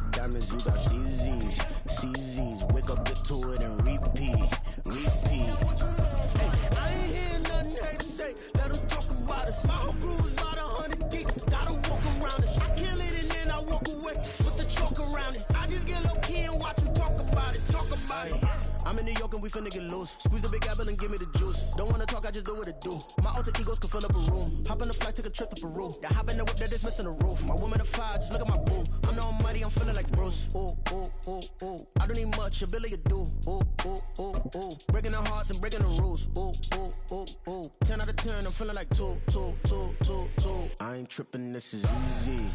got diamonds, you got CZs. CZs, wake up, get to it, and repeat. Repeat. Hey, I ain't hearing nothing hate to say. Let them talk about us. My whole crew is about 100 deep. Gotta walk around it. I kill it and then I walk away with the chalk around it. I just get low key and watch them talk about it. Talk about it. I'm in New York and we finna get loose. Squeeze the big apple and give me the juice. Don't wanna talk, I just do what it do. My alter egos can fill up a room. Hop on the flight, take a trip to Peru. Yeah, hop in the whip, that is missing the roof. My woman a fire, just look at my boo. I'm the almighty, I'm feeling like Bruce. Ooh, ooh, ooh, ooh. I don't need much, a Billy a do. Ooh, ooh, ooh, ooh. Breaking the hearts and breaking the rules. Ooh, ooh, ooh, ooh. 10 out of 10, I'm feeling like 2. I ain't tripping, this is easy.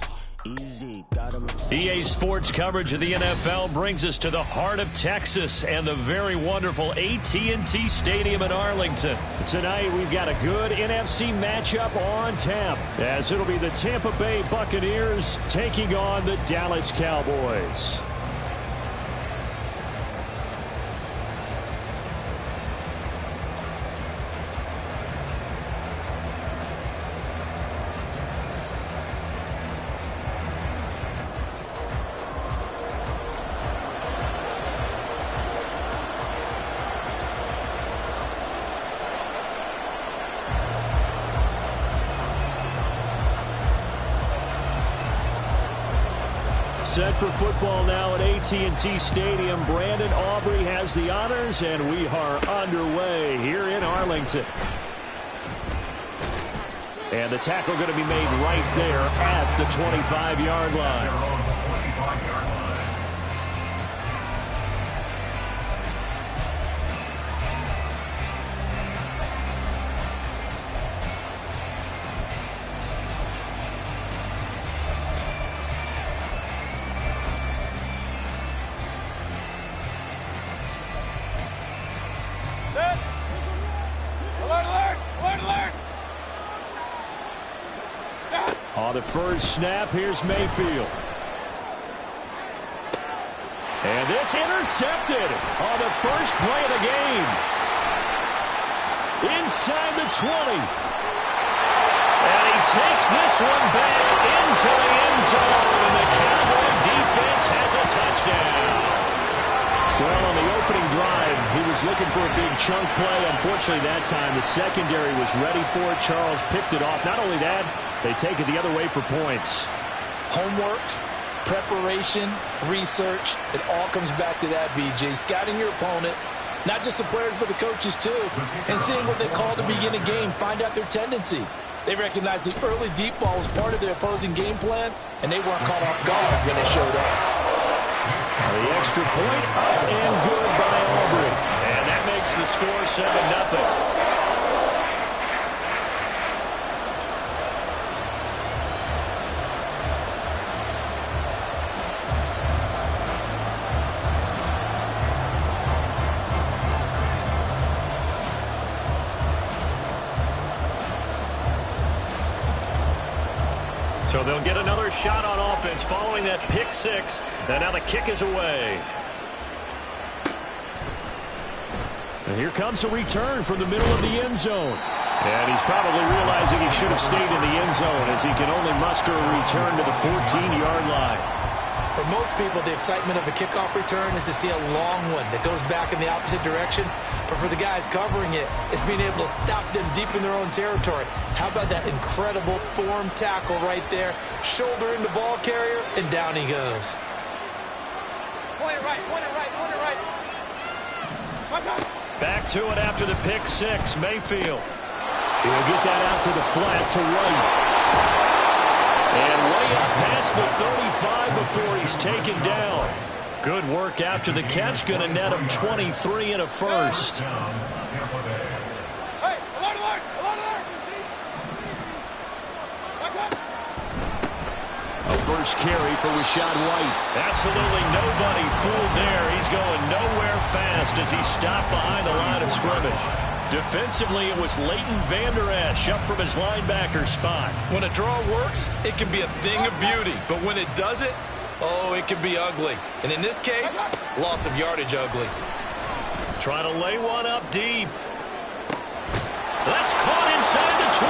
Easy, got him. EA Sports coverage of the NFL brings us to the heart of Texas and the very wonderful AT&T Stadium in Arlington. Tonight we've got a good NFC matchup on tap, as it'll be the Tampa Bay Buccaneers taking on the Dallas Cowboys. Set for football now at AT&T Stadium. Brandon Aubrey has the honors, and we are underway here in Arlington. And the tackle going to be made right there at the 25-yard line. On the first snap, here's Mayfield. And this intercepted on the first play of the game. Inside the 20. And he takes this one back into the end zone. And the Cowboy defense has a touchdown. Well, on the opening drive, he was looking for a big chunk play. Unfortunately, that time, the secondary was ready for it. Charles picked it off. Not only that, they take it the other way for points. Homework, preparation, research, it all comes back to that, BJ. Scouting your opponent, not just the players, but the coaches too, and seeing what they call to begin a game, find out their tendencies. They recognized the early deep ball was part of their opposing game plan, and they weren't caught off guard when they showed up. The extra point up and good by Aubrey. And that makes the score 7-0. So they'll get another shot on offense following that pick six. And now the kick is away. And here comes a return from the middle of the end zone. And he's probably realizing he should have stayed in the end zone as he can only muster a return to the 14-yard line. For most people, the excitement of a kickoff return is to see a long one that goes back in the opposite direction. But for the guys covering it, it's being able to stop them deep in their own territory. How about that incredible form tackle right there? Shoulder in the ball carrier, and down he goes. Point it right, point it right, point it right. Back to it after the pick six, Mayfield. He'll get that out to the flat to White. And way up past the 35 before he's taken down. Good work after the catch. Going to net him 23 and a first. Hey, alert, alert, alert, alert. A first carry for Rachaad White. Absolutely nobody fooled there. He's going nowhere fast as he stopped behind the line of scrimmage. Defensively, it was Leighton Vander Esch up from his linebacker spot. When a draw works, it can be a thing of beauty. But when it doesn't, oh, it can be ugly. And in this case, loss of yardage ugly. Trying to lay one up deep. That's caught inside the 20.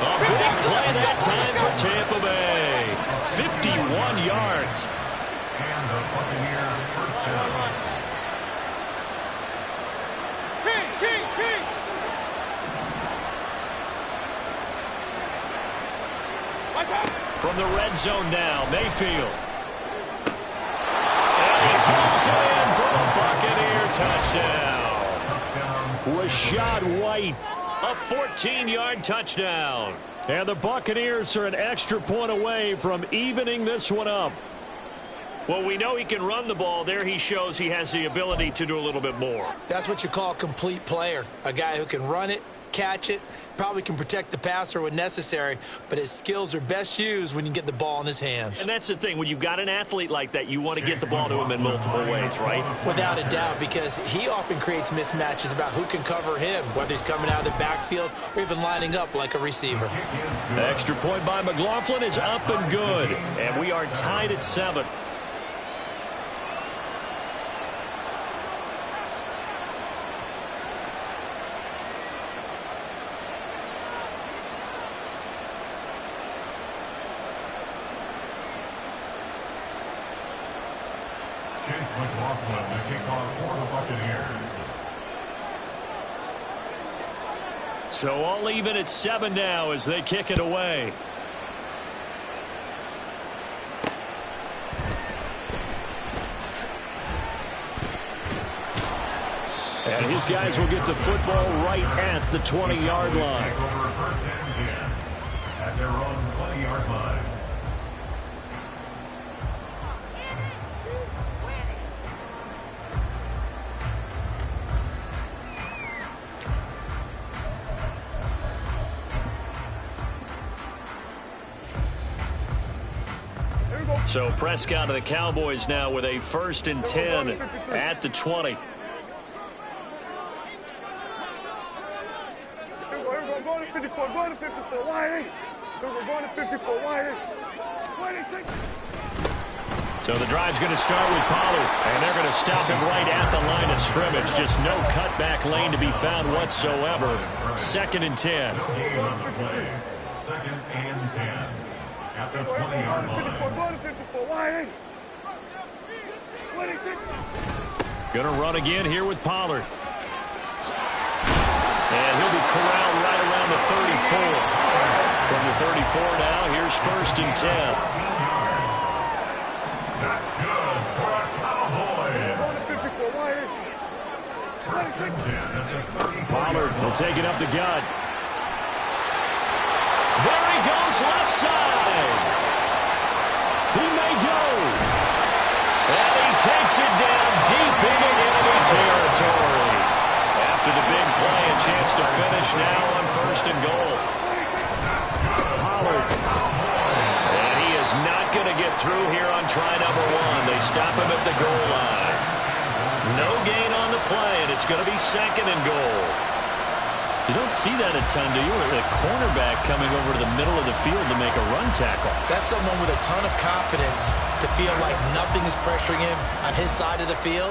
A big play that time for Tampa Bay. 51 yards. From the red zone now, Mayfield. And he pulls it in for the Buccaneer touchdown. Rachaad White, a 14-yard touchdown. And the Buccaneers are an extra point away from evening this one up. Well, we know he can run the ball. There he shows he has the ability to do a little bit more. That's what you call a complete player. A guy who can run it, catch it, probably can protect the passer when necessary, but his skills are best used when you get the ball in his hands. And that's the thing. When you've got an athlete like that, you want to get the ball to him in multiple ways, right? Without a doubt, because he often creates mismatches about who can cover him, whether he's coming out of the backfield or even lining up like a receiver. The extra point by McLaughlin is up and good, and we are tied at 7. Chase McLaughlin, the kickoff for the Buccaneers. So all even at 7 now as they kick it away. And his guys will get the football right at the 20-yard line. Over first and 10 at their own 20-yard line. So Prescott of the Cowboys now with a 1st and 10 at the 20. So the drive's going to start with Pollard, and they're going to stop him right at the line of scrimmage. Just no cutback lane to be found whatsoever. 2nd and 10. No gain on the play. 2nd and 10 at the 20-yard line. Going to run again here with Pollard. And he'll be corralled right around the 34. From the 34 now, here's 1st and 10. That's good for our Cowboys. 1st and 10 at the 34. Pollard will take it up the gut. There he goes left side. He may go. And he takes it down deep into enemy territory. After the big play, a chance to finish now on 1st and goal. Pollard. And he is not going to get through here on try number 1. They stop him at the goal line. No gain on the play, and it's going to be 2nd and goal. You don't see that a ton, do you? A cornerback coming over to the middle of the field to make a run tackle. That's someone with a ton of confidence to feel like nothing is pressuring him on his side of the field.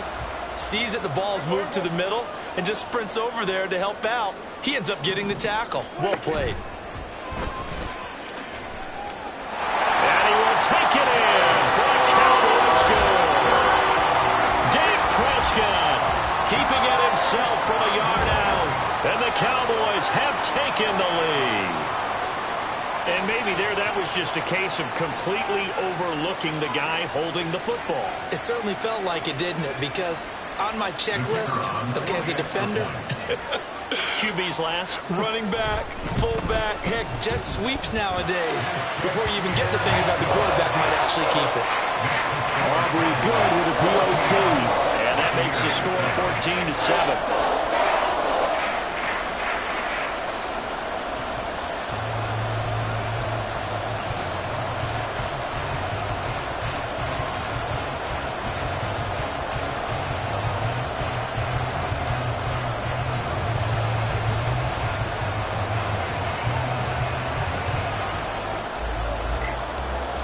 Sees that the ball's moved to the middle and just sprints over there to help out. He ends up getting the tackle. Well played. And he will take it in for a Cowboys score. Dak Prescott keeping it himself from a yard out. And the Cowboys have taken the lead. And maybe there that was just a case of completely overlooking the guy holding the football. It certainly felt like it, didn't it? Because on my checklist, okay, as a defender, QB's last. running back, fullback, heck, jet sweeps nowadays. Before you even get to thinking about the quarterback might actually keep it. Aubrey good with a POT. And that makes the score 14-7.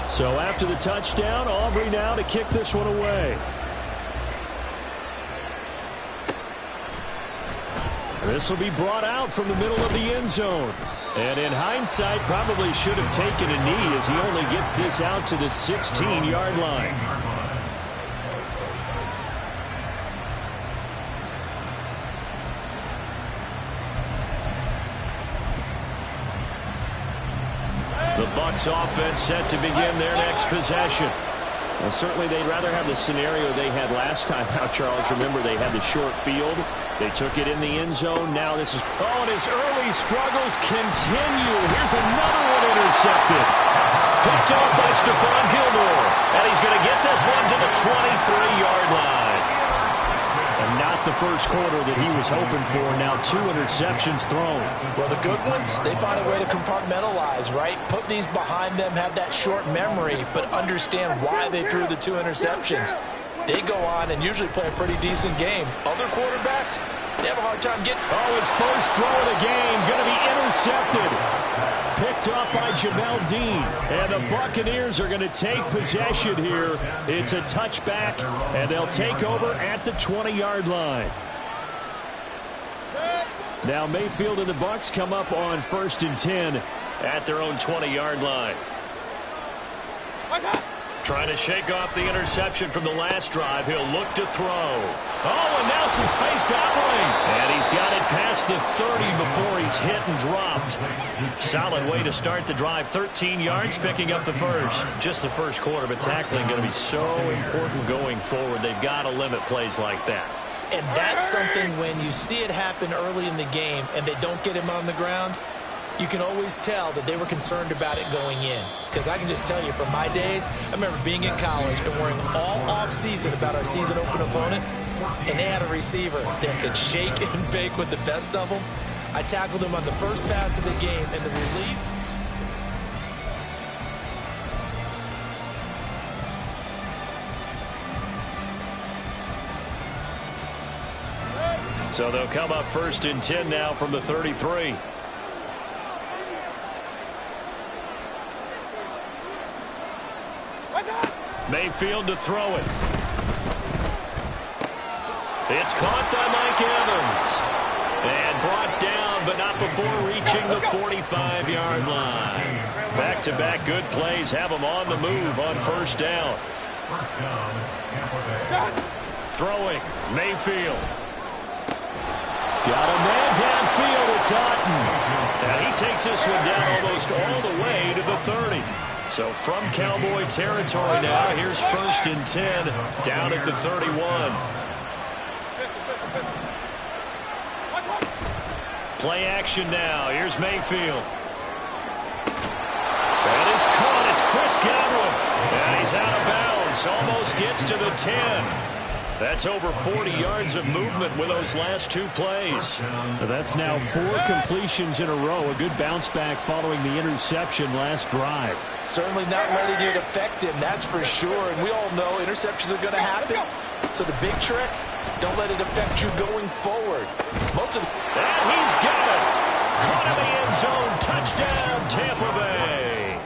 So after the touchdown, Aubrey now to kick this one away. This will be brought out from the middle of the end zone. And in hindsight, probably should have taken a knee as he only gets this out to the 16-yard line. Bucs offense set to begin their next possession. Well, certainly they'd rather have the scenario they had last time out, Charles. Remember, they had the short field. They took it in the end zone. Now this is... Oh, and his early struggles continue. Here's another one intercepted. Picked off by Stephon Gilmore. And he's going to get this one to the 23-yard line. And not the first quarter that he was hoping for. Now 2 interceptions thrown. Well, the good ones, they find a way to compartmentalize, right? Put these behind them, have that short memory, but understand why they threw the 2 interceptions. They go on and usually play a pretty decent game. Other quarterbacks, they have a hard time getting... Oh, his first throw of the game going to be intercepted. Picked off by Jamel Dean. And the Buccaneers are going to take possession here. It's a touchback, and they'll take over at the 20-yard line. Now Mayfield and the Bucs come up on 1st and 10 at their own 20-yard line. Trying to shake off the interception from the last drive. He'll look to throw. Oh, and now some space doubling. And he's got it past the 30 before he's hit and dropped. Solid way to start the drive. 13 yards, picking up the first. Just the first quarter, but tackling going to be so important going forward. They've got to limit plays like that. And that's something when you see it happen early in the game and they don't get him on the ground, you can always tell that they were concerned about it going in. Because I can just tell you from my days, I remember being in college and worrying all off-season about our season open opponent, and they had a receiver that could shake and bake with the best of them. I tackled him on the first pass of the game, and the relief... So they'll come up 1st and 10 now from the 33. Mayfield to throw it. It's caught by Mike Evans. And brought down, but not before reaching the 45-yard line. Back-to-back good plays have them on the move on 1st down. Throwing, Mayfield. Got a man downfield, it's Otten. And he takes this one down almost all the way to the 30. So from Cowboy territory now, here's 1st and 10 down at the 31. Play action now. Here's Mayfield. That is caught. It's Chris Godwin. And he's out of bounds. Almost gets to the 10. That's over 40 yards of movement with those last 2 plays. That's now 4 completions in a row. A good bounce back following the interception last drive. Certainly not letting it affect him, that's for sure. And we all know interceptions are going to happen. So the big trick, don't let it affect you going forward. And he's got it. Caught in the end zone. Touchdown, Tampa Bay.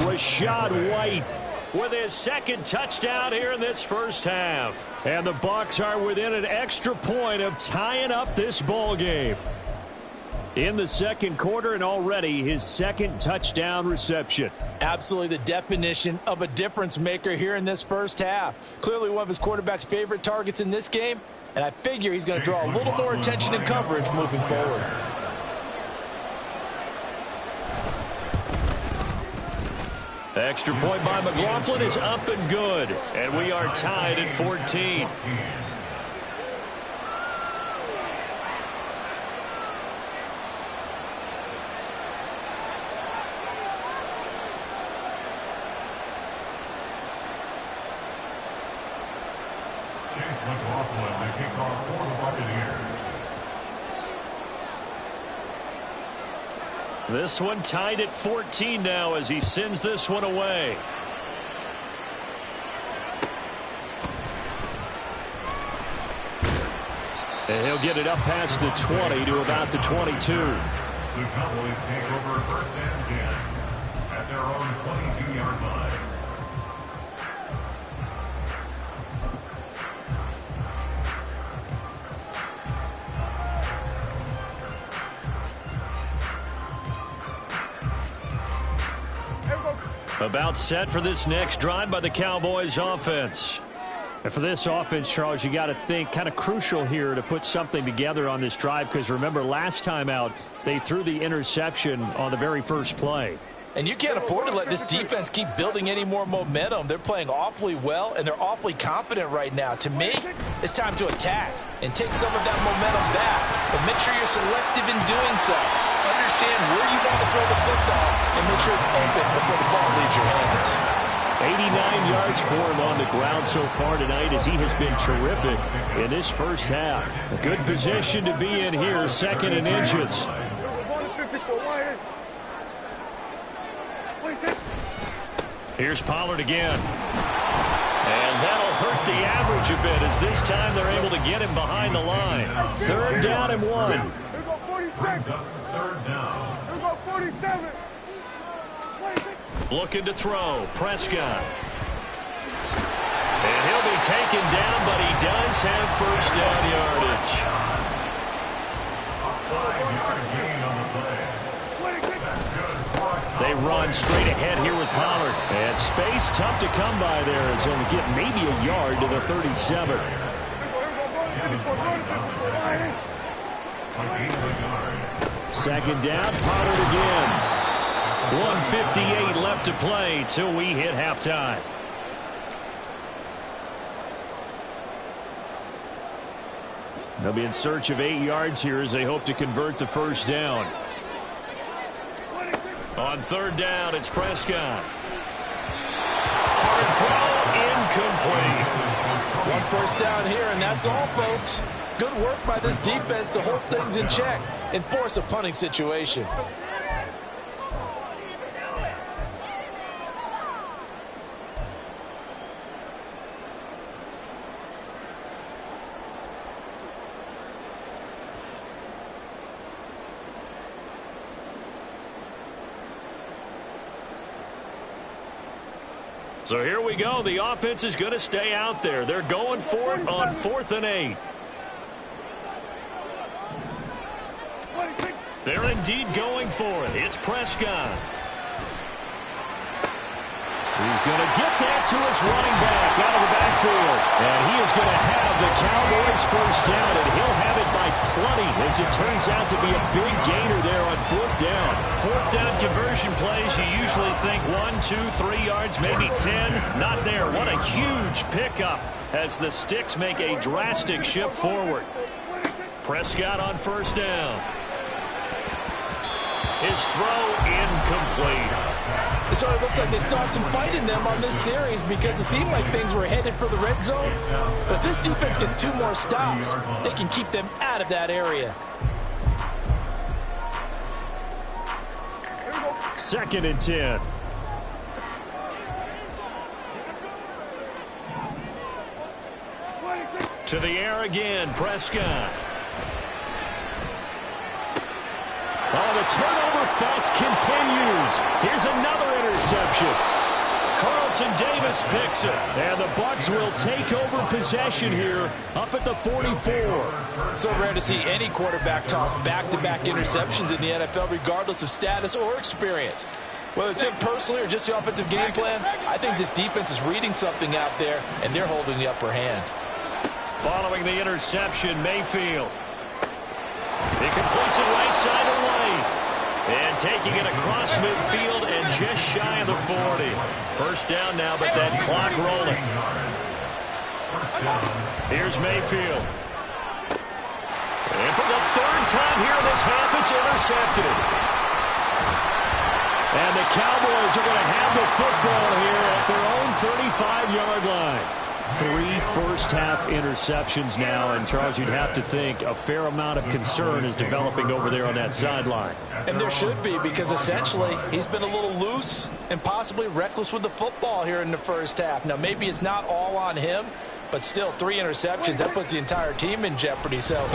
Rachaad White with his 2nd touchdown here in this first half. And the Bucs are within an extra point of tying up this ball game. In the 2nd quarter, and already his 2nd touchdown reception. Absolutely the definition of a difference maker here in this first half. Clearly one of his quarterback's favorite targets in this game, and I figure he's going to draw a little more attention and coverage moving forward. Extra point by McLaughlin is up and good. And we are tied at 14. Chase McLaughlin, the kickoff for the Buccaneers. This one tied at 14 now as he sends this one away. And he'll get it up past the 20 to about the 22. The Cowboys take over 1st and 10 at their own 22-yard line. About set for this next drive by the Cowboys offense. And for this offense, Charles, you got to think kind of crucial here to put something together on this drive, because remember last time out they threw the interception on the very first play. And you can't afford to let this defense keep building any more momentum. They're playing awfully well, and they're awfully confident right now. To me, it's time to attack and take some of that momentum back. But make sure you're selective in doing so. Understand where you want to throw the football and make sure it's open before the ball leaves your hands. 89 yards for him on the ground so far tonight as he has been terrific in this first half. A good position to be in here, 2nd and inches. Here's Pollard again. And that'll hurt the average a bit as this time they're able to get him behind the line. 3rd down and 1. Brings up 3rd down. Looking to throw. Prescott. And he'll be taken down, but he does have first down yardage. A 5-yard gain on the play. That's good for a They run straight ahead here with Pollard. And space tough to come by there as he'll get maybe a yard to the 37. Second down, Pollard again. 1:58 left to play till we hit halftime. They'll be in search of 8 yards here as they hope to convert the first down. On 3rd down, it's Prescott. Hard throw, incomplete. 1 first down here, and that's all, folks. Good work by this defense to hold things in check and force a punting situation. So here we go. The offense is going to stay out there. They're going for it on 4th and 8. They're indeed going for it. It's Prescott. He's going to get that to his running back out of the backfield. And he is going to have the Cowboys first down, and he'll have it by plenty as it turns out to be a big gainer there on 4th down. 4th down conversion plays, you usually think 1, 2, 3 yards, maybe 10. Not there. What a huge pickup as the Sticks make a drastic shift forward. Prescott on first down. His throw incomplete. It sort of looks like they start some fight in them on this series because it seemed like things were headed for the red zone. But if this defense gets 2 more stops, they can keep them out of that area. 2nd and 10. To the air again, Prescott. Oh, the turnover fest continues. Here's another interception. Carlton Davis picks it. And the Bucs will take over possession here up at the 44. So rare to see any quarterback toss back-to-back interceptions in the NFL, regardless of status or experience. Whether it's him personally or just the offensive game plan, I think this defense is reading something out there, and they're holding the upper hand. Following the interception, Mayfield. He completes it right side of the lane. And taking it across midfield and just shy of the 40. First down now, but that clock rolling. Here's Mayfield. And for the 3rd time here in this half, it's intercepted. And the Cowboys are going to have the football here at their own 35-yard line. 3 first-half interceptions now, and Charles, you'd have to think a fair amount of concern is developing over there on that sideline. And there should be, because essentially he's been a little loose and possibly reckless with the football here in the first half. Now, maybe it's not all on him, but still 3 interceptions. That puts the entire team in jeopardy. So, the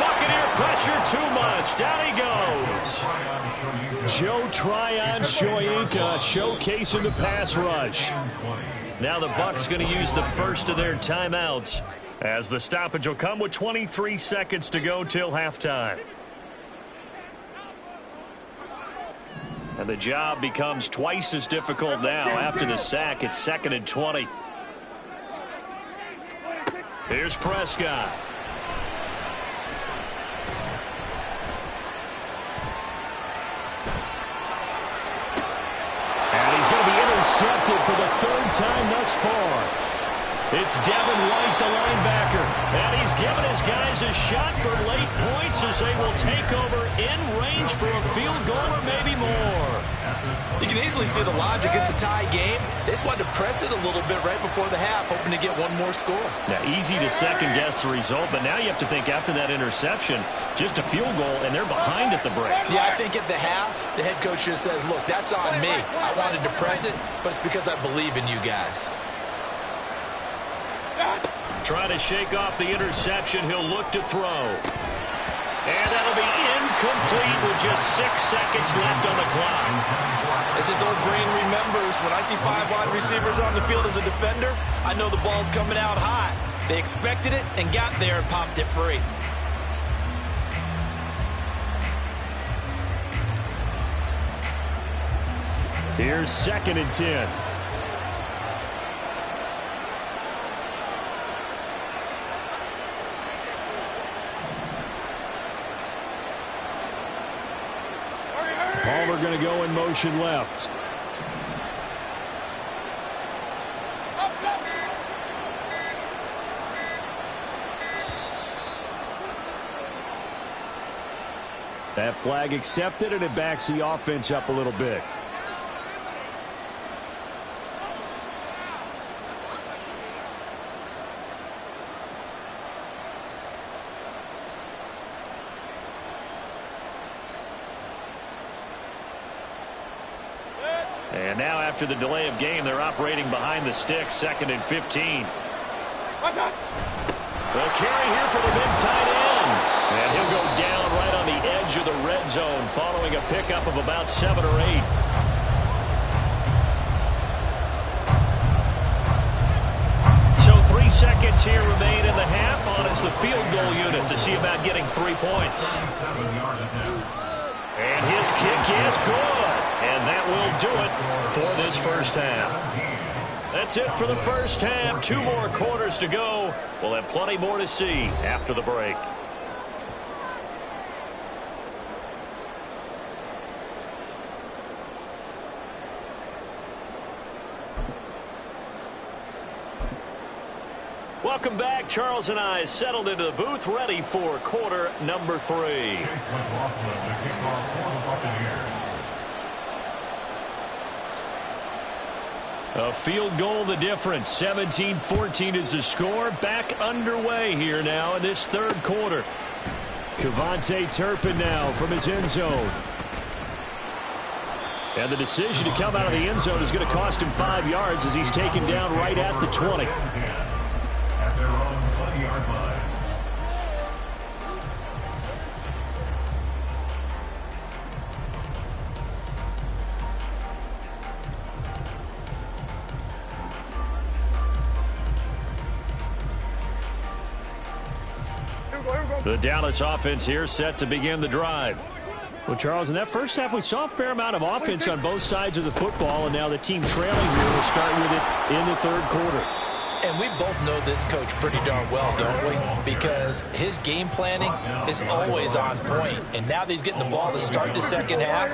Buccaneer pressure too much. Down he goes. Joe Tryon-Shoyinka showcasing the pass rush. Now the Bucs going to use the first of their timeouts as the stoppage will come with 23 seconds to go till halftime. And the job becomes twice as difficult now after the sack. It's 2nd and 20. Here's Prescott. intercepted for the third time thus far. It's Devin White, the linebacker, and he's given his guys a shot for late points as they will take over in range for a field goal or maybe more. You can easily see the logic. It's a tie game. They just wanted to press it a little bit right before the half, hoping to get one more score. Now, easy to second-guess the result, but now you have to think after that interception, just a field goal, and they're behind at the break. Yeah, I think at the half, the head coach just says, look, that's on me. I wanted to press it, but it's because I believe in you guys. Trying to shake off the interception. He'll look to throw. And that'll be incomplete with just 6 seconds left on the clock. As his old brain remembers, when I see 5 wide receivers on the field as a defender, I know the ball's coming out high. They expected it and got there and popped it free. Here's 2nd and 10. Palmer going to go in motion left. That flag accepted, and it backs the offense up a little bit. And now after the delay of game, they're operating behind the sticks, 2nd and 15. The carry here for the big tight end. And he'll go down right on the edge of the red zone following a pickup of about 7 or 8. So 3 seconds here remain in the half. On is the field goal unit to see about getting 3 points. And his kick is good. And that will do it for this first half. That's it for the first half. 2 more quarters to go. We'll have plenty more to see after the break. Welcome back. Charles and I settled into the booth, ready for quarter number 3. A field goal the difference. 17-14 is the score. Back underway here now in this third quarter. KaVontae Turpin now from his end zone. And the decision to come out of the end zone is going to cost him 5 yards as he's taken down right at the 20. At their own 20-yard line. The Dallas offense here set to begin the drive. Well, Charles, in that first half, we saw a fair amount of offense on both sides of the football, and now the team trailing here will start with it in the third quarter. And we both know this coach pretty darn well, don't we? Because his game planning is always on point. And now that he's getting the ball to start the second half,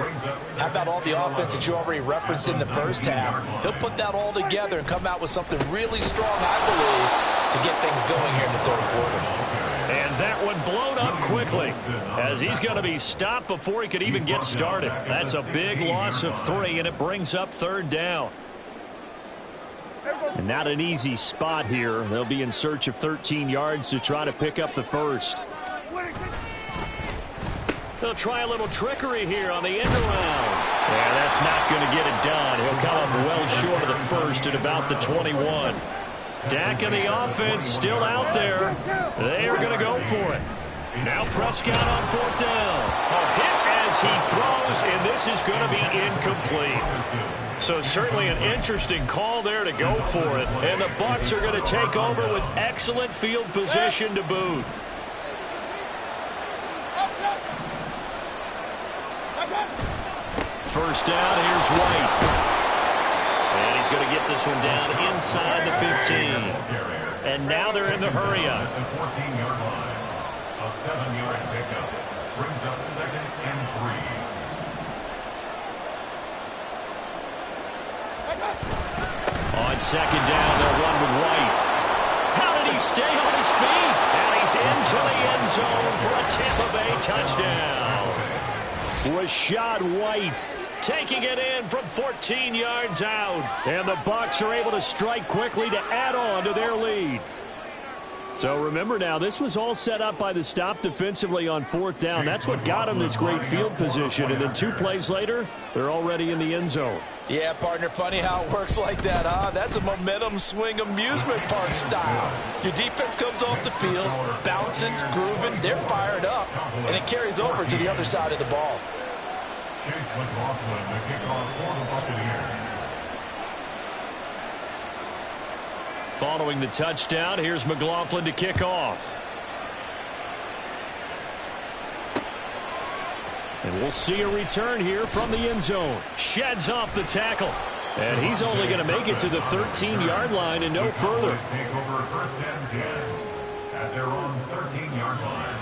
how about all the offense that you already referenced in the first half? He'll put that all together and come out with something really strong, I believe, to get things going here in the third quarter. And that one blown up quickly as he's going to be stopped before he could even get started. That's a big loss of 3, and it brings up third down. And not an easy spot here. They'll be in search of 13 yards to try to pick up the first. They'll try a little trickery here on the end around. Yeah, that's not going to get it done. He'll come up well short of the first at about the 21. Dak and the offense still out there. They are going to go for it. Now Prescott on 4th down. A hit as he throws, and this is going to be incomplete. So certainly an interesting call there to go for it. And the Bucs are going to take over with excellent field position to boot. First down, here's White. And he's going to get this one down inside the 15. And now they're in the hurry-up. At the 14-yard line, a 7-yard pickup brings up 2nd and 3. On second down, they'll run with White. How did he stay on his feet? And he's into the end zone for a Tampa Bay touchdown. Rachaad White taking it in from 14 yards out. And the Bucs are able to strike quickly to add on to their lead. So remember now, this was all set up by the stop defensively on fourth down. That's what got them this great field position. And then 2 plays later, they're already in the end zone. Yeah, partner, funny how it works like that, huh? That's a momentum swing amusement park style. Your defense comes off the field, bouncing, grooving, they're fired up, and it carries over to the other side of the ball. Chase McLaughlin, the kickoff for the Buccaneers. Following the touchdown, here's McLaughlin to kick off. And we'll see a return here from the end zone. Sheds off the tackle. And he's only going to make it to the 13-yard line and no further. Take over first and 10 at their own 13-yard line.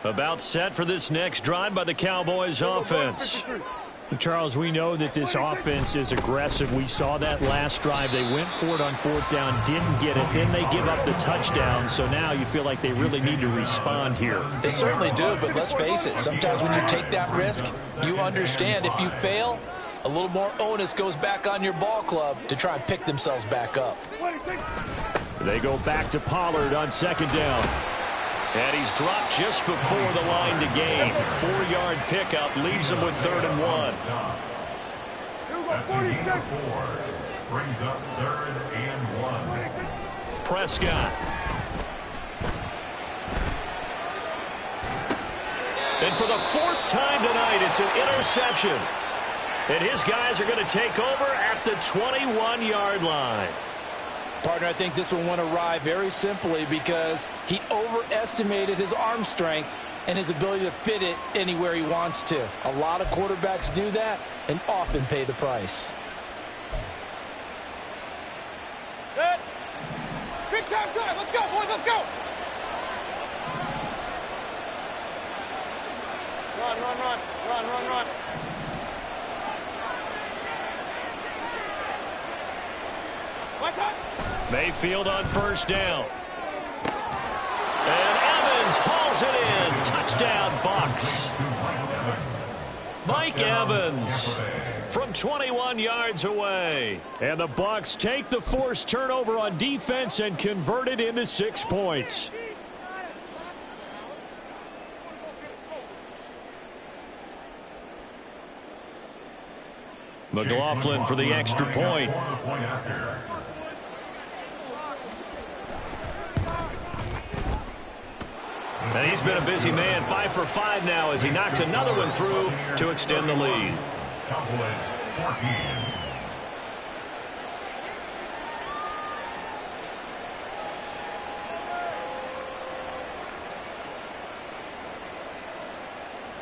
About set for this next drive by the Cowboys offense. Charles, we know that this offense is aggressive. We saw that last drive. They went for it on fourth down, didn't get it. Then they give up the touchdown. So now you feel like they really need to respond here. They certainly do, but let's face it. Sometimes when you take that risk, you understand if you fail, a little more onus goes back on your ball club to try and pick themselves back up. They go back to Pollard on second down. And he's dropped just before the line to gain. 4-yard pickup leaves him with 3rd and 1. That's a gain of 4. Brings up 3rd and 1. Prescott. And for the 4th time tonight, it's an interception. And his guys are going to take over at the 21-yard line. Partner, I think this one went awry very simply because he overestimated his arm strength and his ability to fit it anywhere he wants to. A lot of quarterbacks do that and often pay the price. Good. Big time drive. Let's go, boys. Let's go. Run, run, run. Run, run, run. What's up? Mayfield on first down. And Evans hauls it in. Touchdown, Bucs. Mike Evans from 21 yards away. And the Bucs take the forced turnover on defense and convert it into 6 points. McLaughlin for the extra point. And he's been a busy man, 5 for 5 now as he knocks another one through to extend the lead. Cowboys 14.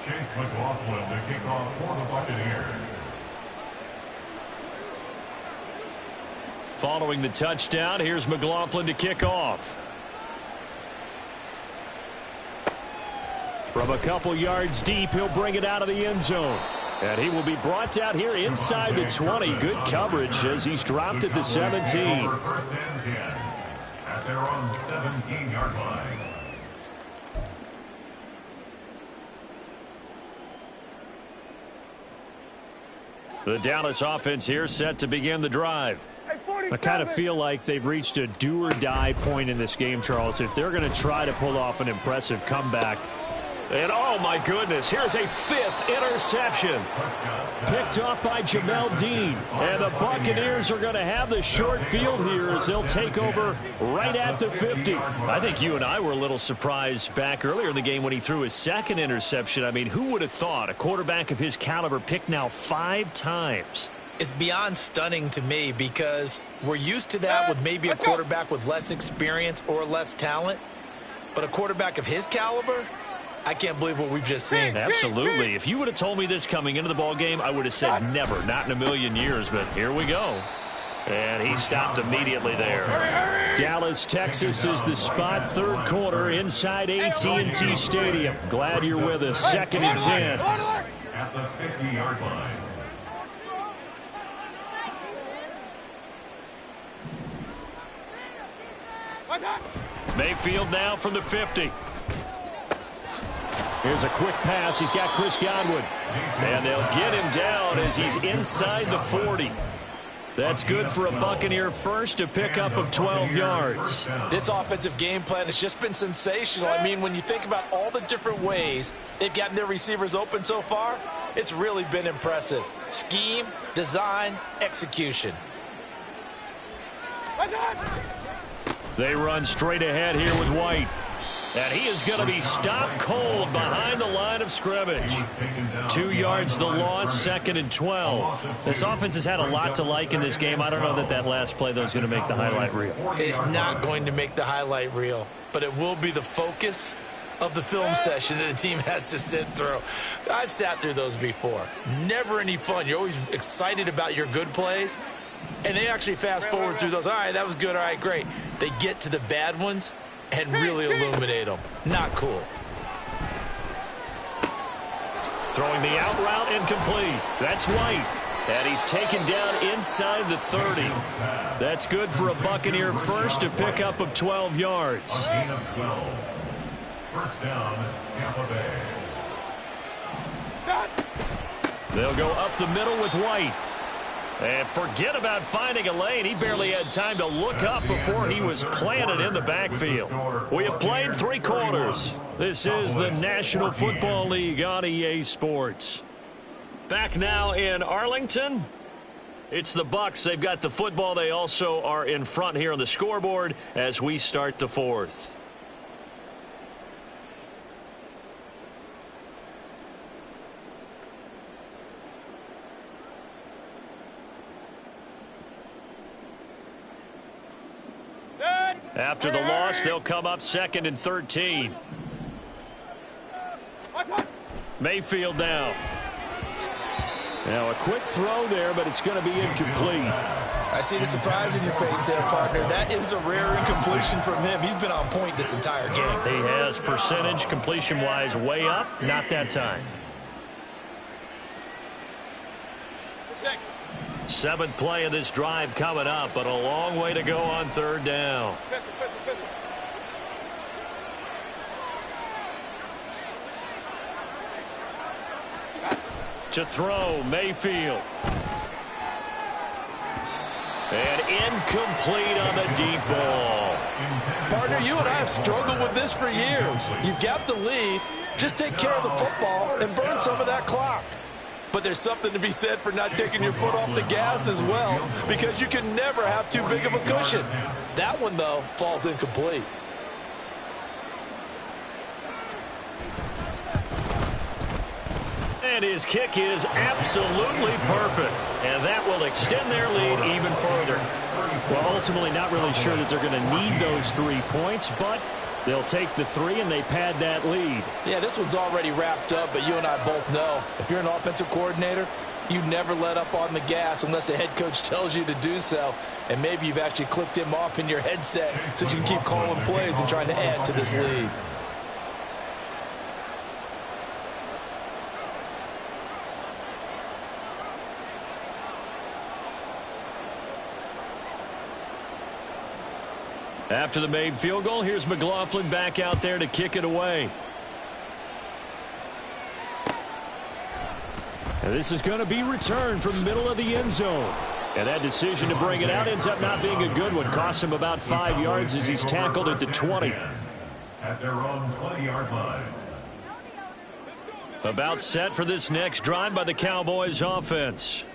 Chase McLaughlin, the kickoff for the Buccaneers. Following the touchdown, here's McLaughlin to kick off. From a couple yards deep, he'll bring it out of the end zone. And he will be brought down here inside the 20. Good coverage as he's dropped at the 17. First and 10 at their own 17-yard line. The Dallas offense here set to begin the drive. I kind of feel like they've reached a do-or-die point in this game, Charles. If they're going to try to pull off an impressive comeback. And oh my goodness, here's a 5th interception. Picked off by Jamel Dean. And the Buccaneers are going to have the short field here as they'll take over right at the 50. I think you and I were a little surprised back earlier in the game when he threw his 2nd interception. I mean, who would have thought a quarterback of his caliber picked now 5 times? It's beyond stunning to me because we're used to that with maybe a quarterback with less experience or less talent. But a quarterback of his caliber, I can't believe what we've just seen. Absolutely. If you would have told me this coming into the ballgame, I would have said never, not in a million years. But here we go. And he stopped immediately there. Dallas, Texas is the spot. 3rd quarter inside AT&T Stadium. Glad you're with us. 2nd and 10. the 50-yard line. Mayfield now from the 50. Here's a quick pass. He's got Chris Godwin. And they'll get him down as he's inside the 40. That's good for a Buccaneer first, a pickup of 12 yards. This offensive game plan has just been sensational. I mean, when you think about all the different ways they've gotten their receivers open so far, it's really been impressive. Scheme, design, execution. They run straight ahead here with White. And he is going to be stopped cold behind the line of scrimmage. 2 yards the loss, 2nd and 12. This offense has had a lot to like in this game. I don't know that last play, though, is going to make the highlight reel. It's not going to make the highlight reel, but it will be the focus of the film session that the team has to sit through. I've sat through those before. Never any fun. You're always excited about your good plays, and they actually fast forward through those. All right, that was good. All right, great. They get to the bad ones and really illuminate them. Not cool. Throwing the out route incomplete. That's White. And he's taken down inside the 30. That's good for a Buccaneer first, a pickup of 12 yards. A gain of 12. First down, Tampa Bay. They'll go up the middle with White. And forget about finding a lane. He barely had time to look up before he was planted in the backfield. We have played 3 quarters. This is the National Football League on EA Sports. Back now in Arlington. It's the Bucs. They've got the football. They also are in front here on the scoreboard as we start the 4th. After the loss, they'll come up 2nd and 13. Mayfield now. Now a quick throw there, but it's going to be incomplete. I see the surprise in your face there, partner. That is a rare incompletion from him. He's been on point this entire game. He has percentage completion-wise way up. Not that time. 7th play of this drive coming up, but a long way to go on 3rd down. To throw, Mayfield. And incomplete on the deep ball. Partner, you and I have struggled with this for years. You've got the lead. Just take care of the football and burn some of that clock. But there's something to be said for not taking your foot off the gas as well, because you can never have too big of a cushion. That one, though, falls incomplete. And his kick is absolutely perfect. And that will extend their lead even further. Well, ultimately not really sure that they're going to need those 3 points, but they'll take the 3 and they pad that lead. Yeah, this one's already wrapped up, but you and I both know if you're an offensive coordinator, you never let up on the gas unless the head coach tells you to do so. And maybe you've actually clicked him off in your headset so you can keep calling plays and trying to add to this lead. After the made field goal, here's McLaughlin back out there to kick it away. And this is going to be returned from the middle of the end zone. And that decision to bring it out ends up not being a good one. Costs him about 5 yards as he's tackled at the 20. At their own 20-yard line. About set for this next drive by the Cowboys offense.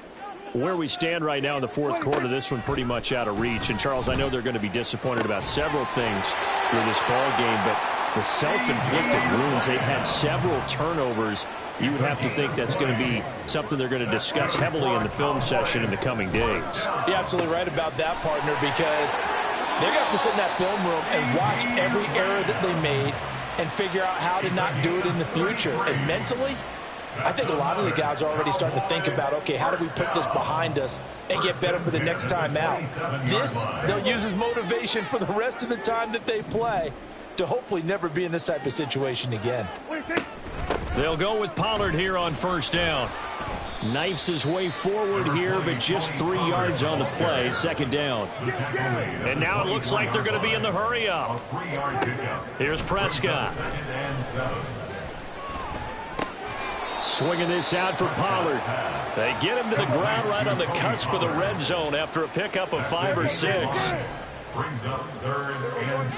Where we stand right now in the 4th quarter, this one pretty much out of reach. And, Charles, I know they're going to be disappointed about several things through this ball game, but the self-inflicted wounds, they've had several turnovers. You would have to think that's going to be something they're going to discuss heavily in the film session in the coming days. You're absolutely right about that, partner, because they're going to have to sit in that film room and watch every error that they made and figure out how to not do it in the future. And mentally, I think a lot of the guys are already starting to think about, okay, how do we put this behind us and get better for the next time out? This, they'll use as motivation for the rest of the time that they play to hopefully never be in this type of situation again. They'll go with Pollard here on first down. Knifes his way forward here, but just 3 yards on the play. Second down. And now it looks like they're going to be in the hurry up. Here's Prescott. Swinging this out for Pollard. They get him to the ground right on the cusp of the red zone after a pickup of 5 or 6. Brings up 3rd and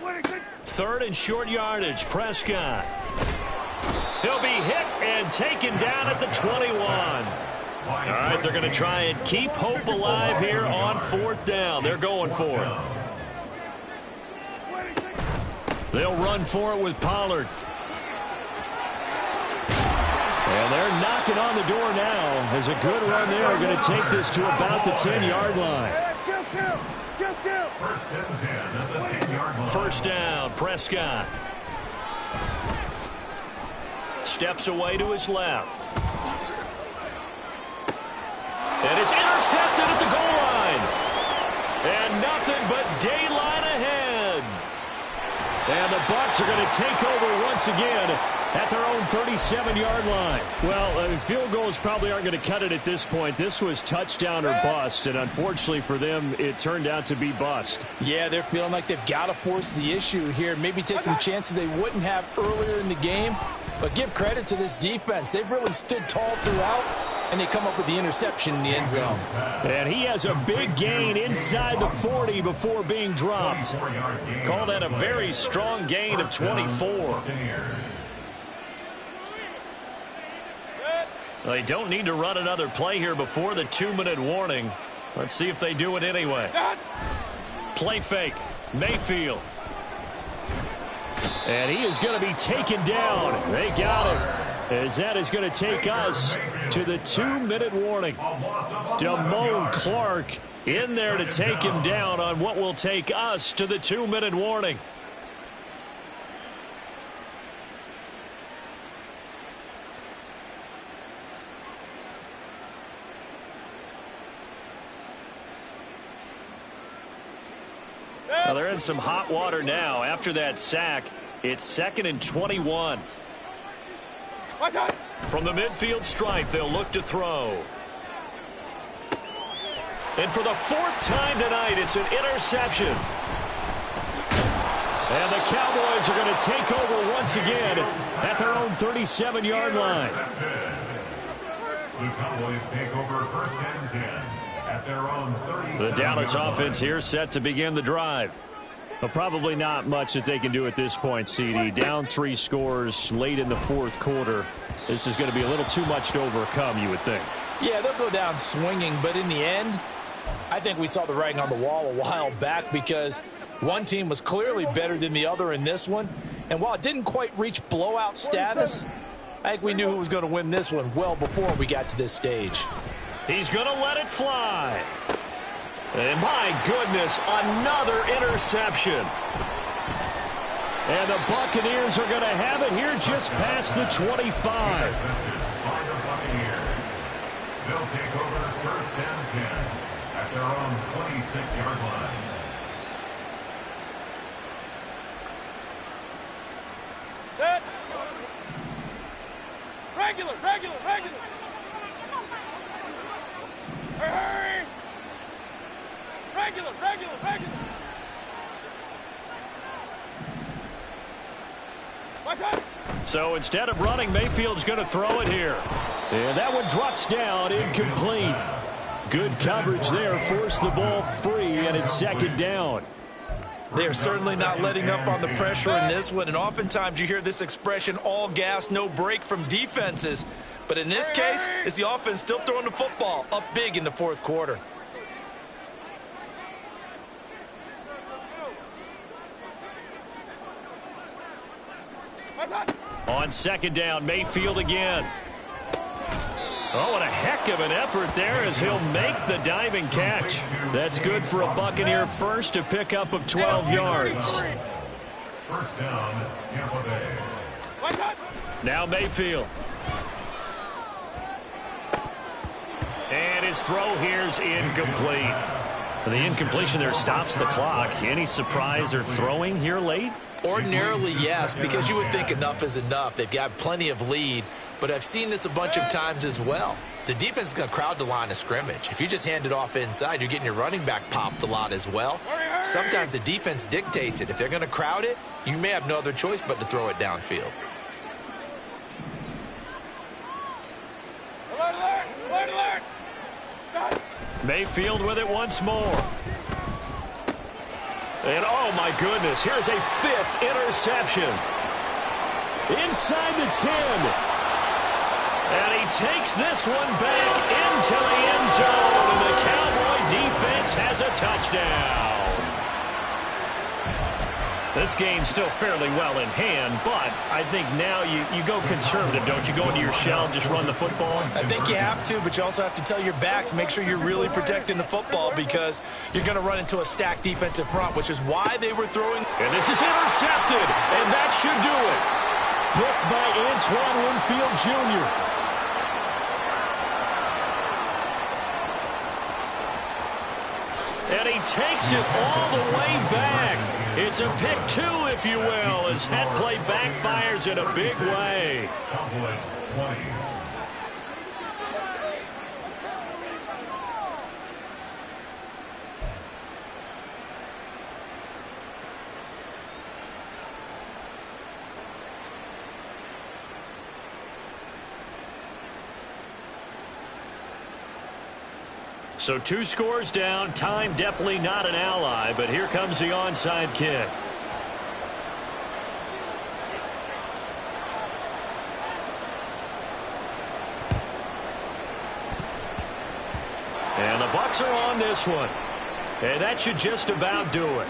3. 3rd and short yardage. Prescott. He'll be hit and taken down at the 21. All right, they're going to try and keep hope alive here on 4th down. They're going for it. They'll run for it with Pollard. And they're knocking on the door now. As a good run there, going to take this to about the 10-yard line. First and 10 at the 10-yard line. First down, Prescott. Steps away to his left. And it's intercepted at the goal line. And nothing but daylight ahead. And the Bucs are going to take over once again at their own 37-yard line. Well, field goals probably aren't going to cut it at this point. This was touchdown or bust, and unfortunately for them, it turned out to be bust. Yeah, they're feeling like they've got to force the issue here. Maybe take some chances they wouldn't have earlier in the game. But give credit to this defense. They've really stood tall throughout, and they come up with the interception in the end zone. And he has a big gain inside the 40 before being dropped. Call that a very strong gain of 24. They don't need to run another play here before the 2-minute warning. Let's see if they do it anyway. Play fake. Mayfield. And he is going to be taken down. They got him. As that is going to take us to the 2-minute warning. Damone Clark in there to take him down on what will take us to the 2-minute warning. Now they're in some hot water now. After that sack, it's 2nd and 21. From the midfield stripe, they'll look to throw. And for the 4th time tonight, it's an interception. And the Cowboys are going to take over once again at their own 37-yard line. The Cowboys take over 1st and 10 at their own 37. The Dallas offense here set to begin the drive. Well, probably not much that they can do at this point, CD. Down 3 scores late in the 4th quarter. This is going to be a little too much to overcome, you would think. Yeah, they'll go down swinging, but in the end, I think we saw the writing on the wall a while back because one team was clearly better than the other in this one. And while it didn't quite reach blowout status, I think we knew who was going to win this one well before we got to this stage. He's going to let it fly. And my goodness, another interception. And the Buccaneers are going to have it here just past the 25. They'll take over 1st and 10 at their own 26-yard line. Set. Regular. Hurry. Regular. So instead of running, Mayfield's going to throw it here. And that one drops down, incomplete. Good coverage there, forced the ball free, and it's 2nd down. They're certainly not letting up on the pressure in this one, and oftentimes you hear this expression, all gas, no break from defenses. But in this case, it's the offense still throwing the football up big in the 4th quarter. On 2nd down, Mayfield again. Oh, what a heck of an effort there as he'll make the diving catch. That's good for a Buccaneer first, a pickup of 12 yards. 1st down, Tampa Bay. Now Mayfield. And his throw here's incomplete. The incompletion there stops the clock. Any surprise they're throwing here late? Ordinarily, yes, because you would think enough is enough. They've got plenty of lead, but I've seen this a bunch of times as well. The defense is going to crowd the line of scrimmage. If you just hand it off inside, you're getting your running back popped a lot as well. Sometimes the defense dictates it. If they're going to crowd it, you may have no other choice but to throw it downfield. Mayfield with it once more. And oh my goodness, here's a 5th interception. Inside the 10. And he takes this one back into the end zone. And the Cowboy defense has a touchdown. This game's still fairly well in hand, but I think now you go conservative, don't you? Go into your shell, just run the football? I think you have to, but you also have to tell your backs, make sure you're really protecting the football because you're going to run into a stacked defensive front, which is why they were throwing. And this is intercepted, and that should do it. Picked by Antoine Winfield Jr. And he takes it all the way back. It's a pick 2, if you will, as head play backfires in a big way. Cowboys 20. So 2 scores down, time definitely not an ally, but here comes the onside kick. And the Bucs are on this one. And that should just about do it.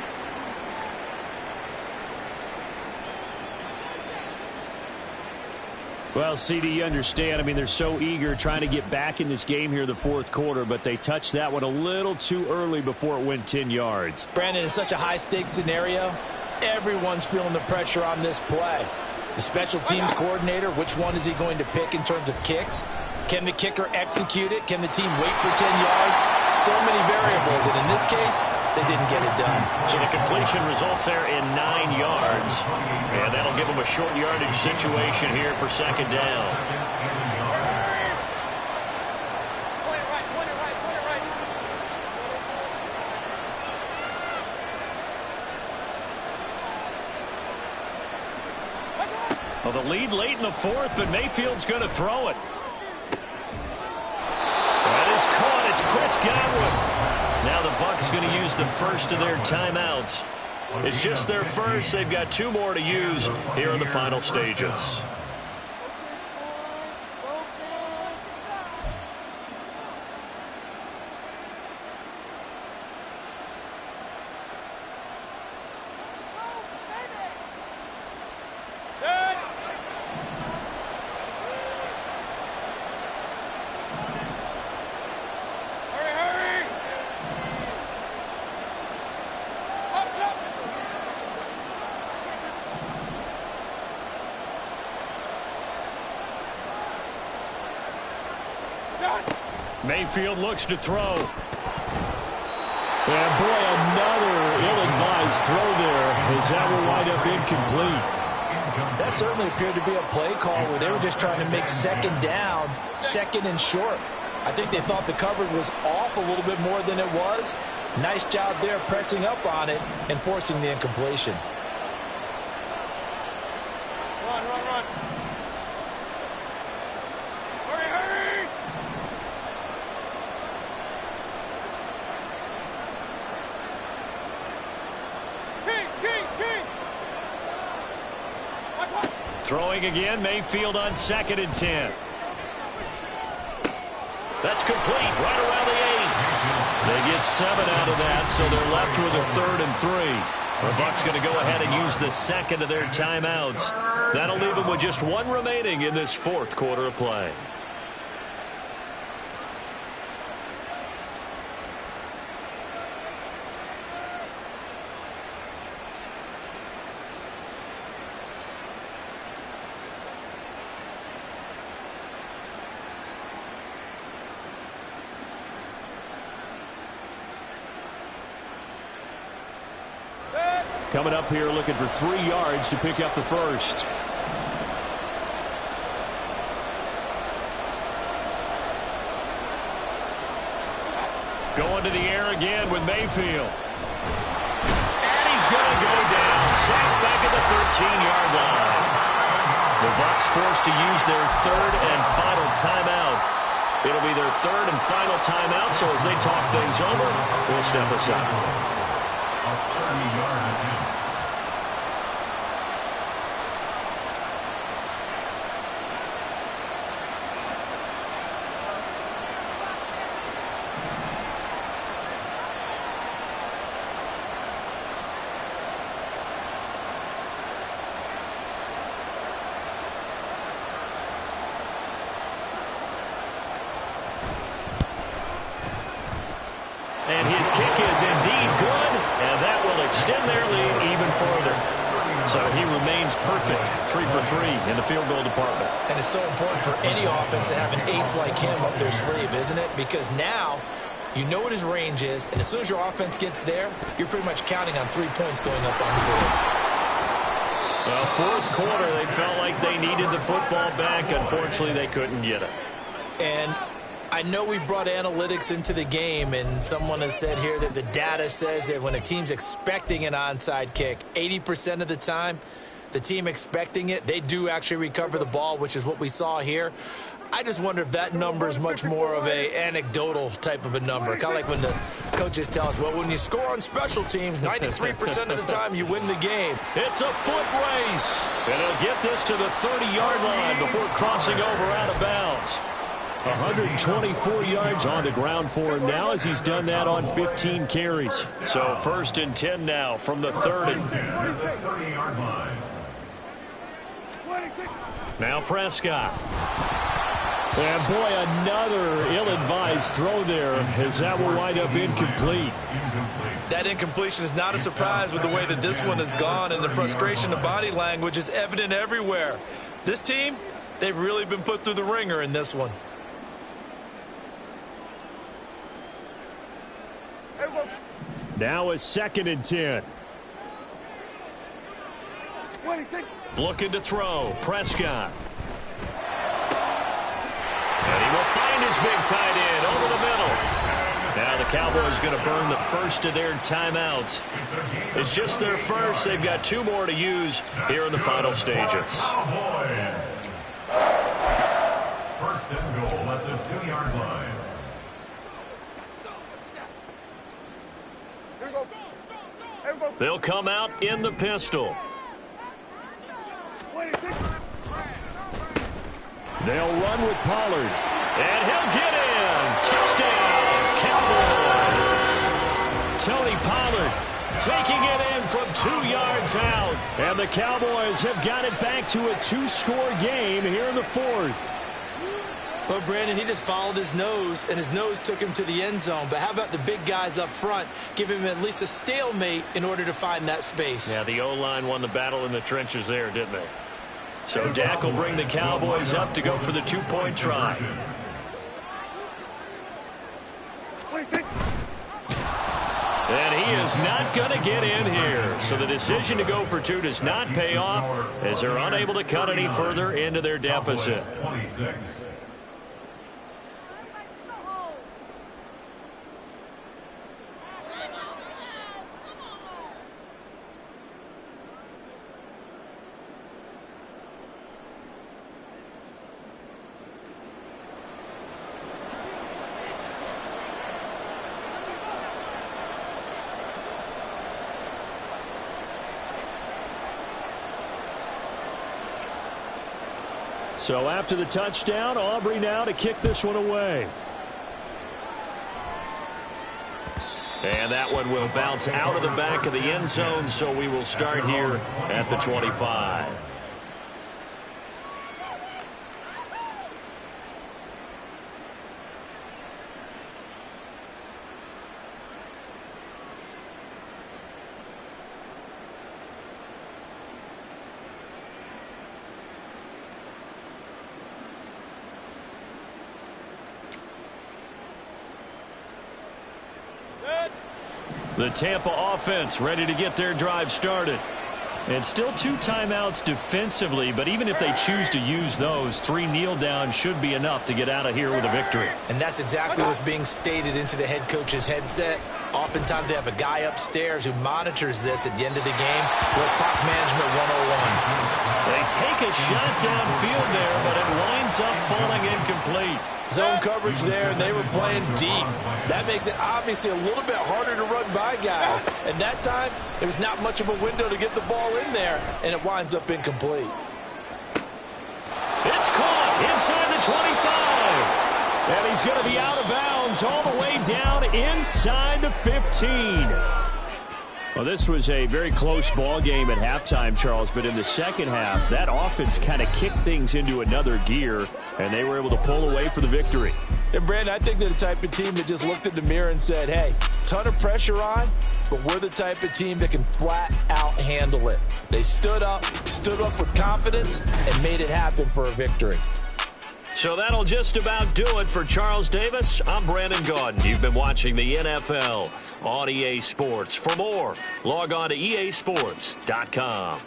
Well, CD, you understand. I mean, they're so eager trying to get back in this game here in the 4th quarter, but they touched that one a little too early before it went 10 yards. Brandon, it's such a high-stakes scenario. Everyone's feeling the pressure on this play. The special teams coordinator, which one is he going to pick in terms of kicks? Can the kicker execute it? Can the team wait for 10 yards? So many variables, and in this case, they didn't get it done. So the completion results there in 9 yards. And that'll give them a short yardage situation here for 2nd down. Well, the lead late in the 4th, but Mayfield's going to throw it. That is caught. It's Chris Godwin. Now the Bucs going to use the first of their timeouts. It's just their first. They've got 2 more to use here in the final stages. Mayfield looks to throw. And boy, another ill-advised throw there as that will wind up incomplete. That certainly appeared to be a play call where they were just trying to make 2nd down, 2nd and short. I think they thought the coverage was off a little bit more than it was. Nice job there pressing up on it and forcing the incompletion. Run, run, run. Hurry, hurry! King! Throwing again, Mayfield on 2nd and 10. That's complete, right around the 8. They get 7 out of that, so they're left with a 3rd and 3. The Bucs going to go ahead and use the 2nd of their timeouts. That'll leave them with just 1 remaining in this 4th quarter of play. coming up here looking for 3 yards to pick up the first. Going to the air again with Mayfield. And he's going to go down. Sacked back at the 13-yard line. The Bucs forced to use their third and final timeout. It'll be their third and final timeout, so as they talk things over, we'll step aside. A 30-yard attempt. And his kick is indeed good, and that will extend their lead even further. So he remains perfect, 3 for 3 in the field goal department. And it's so important for any offense to have an ace like him up their sleeve, isn't it? Because now you know what his range is, and as soon as your offense gets there, you're pretty much counting on 3 points going up on the board. Well, fourth quarter, they felt like they needed the football back. Unfortunately, they couldn't get it. And I know we brought analytics into the game, and someone has said here that the data says that when a team's expecting an onside kick, 80% of the time, the team expecting it, they do actually recover the ball, which is what we saw here. I just wonder if that number is much more of a anecdotal type of a number. Kind of like when the coaches tell us, well, when you score on special teams, 93% of the time you win the game. It's a foot race. And he'll get this to the 30-yard line before crossing over out of bounds. 124 yards on the ground for him now as he's done that on 15 carries. So 1st and 10 now from the 30. 30-yard line. Now Prescott. And boy, another ill-advised throw there as that will wind up incomplete. That incompletion is not a surprise with the way that this one has gone, and the frustration of body language is evident everywhere. This team, they've really been put through the ringer in this one. Now a 2nd and 10. Looking to throw. Prescott. And he will find his big tight end over the middle. Now the Cowboys going to burn the first of their timeouts. It's just their first. They've got 2 more to use here in the final stages. Cowboys. 1st and goal at the 2-yard line. They'll come out in the pistol. They'll run with Pollard. And he'll get in. Touchdown, Cowboys. Tony Pollard taking it in from 2 yards out. And the Cowboys have got it back to a 2-score game here in the 4th. Well, Brandon, he just followed his nose, and his nose took him to the end zone. But how about the big guys up front, giving him at least a stalemate in order to find that space? Yeah, the O-line won the battle in the trenches there, didn't they? So Dak will bring the Cowboys up to go for the 2-point try. And he is not going to get in here. So the decision to go for 2 does not pay off as they're unable to cut any further into their deficit. 26. So after the touchdown, Aubrey now to kick this one away. And that one will bounce out of the back of the end zone, so we will start here at the 25. The Tampa offense ready to get their drive started. And still 2 timeouts defensively, but even if they choose to use those, 3 kneel downs should be enough to get out of here with a victory. And that's exactly what's being stated into the head coach's headset. Oftentimes they have a guy upstairs who monitors this at the end of the game. Little clock management 101. They take a shot downfield there, but it winds up falling incomplete. Zone coverage there, and they were playing deep. That makes it obviously a little bit harder to run by guys. And that time, there was not much of a window to get the ball in there, and it winds up incomplete. It's caught inside the 25. And he's going to be out of bounds all the way down inside the 15. Well, this was a very close ball game at halftime, Charles, but in the second half, that offense kind of kicked things into another gear, and they were able to pull away for the victory. And, Brandon, I think they're the type of team that just looked in the mirror and said, hey, ton of pressure on, but we're the type of team that can flat out handle it. They stood up with confidence, and made it happen for a victory. So that'll just about do it for Charles Davis. I'm Brandon Gaudin. You've been watching the NFL on EA Sports. For more, log on to easports.com.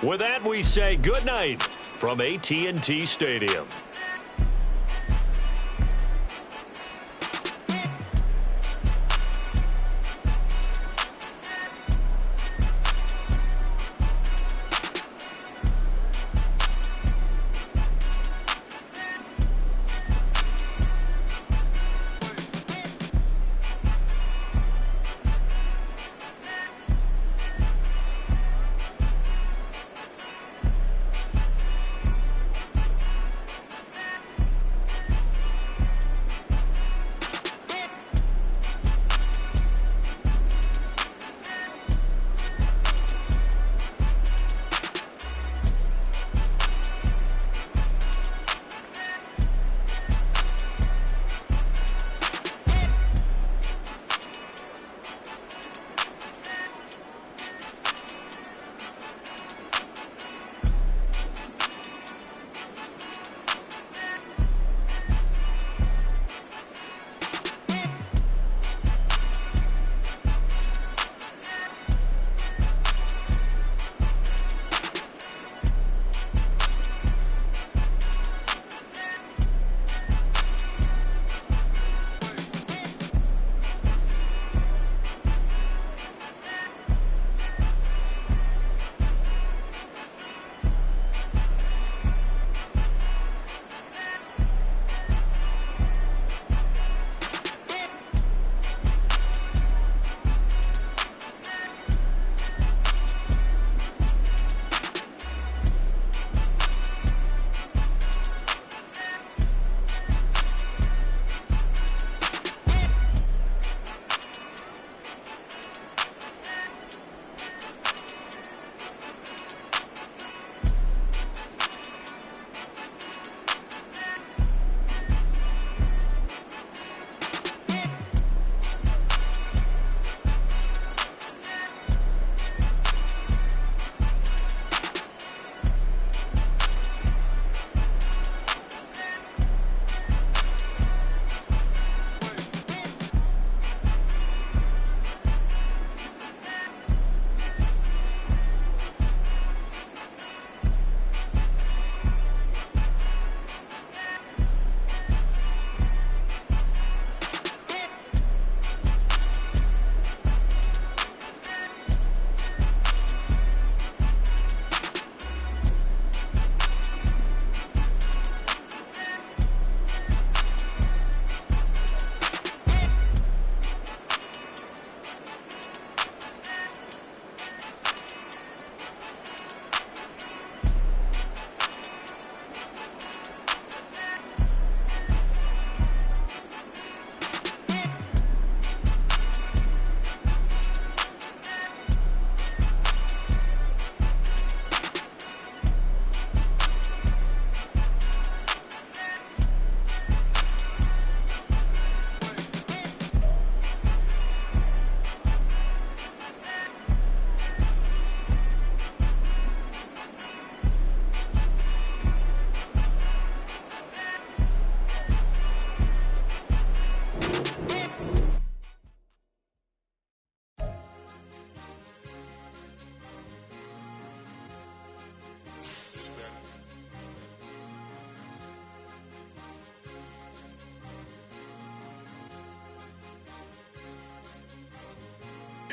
With that, we say good night from AT&T Stadium.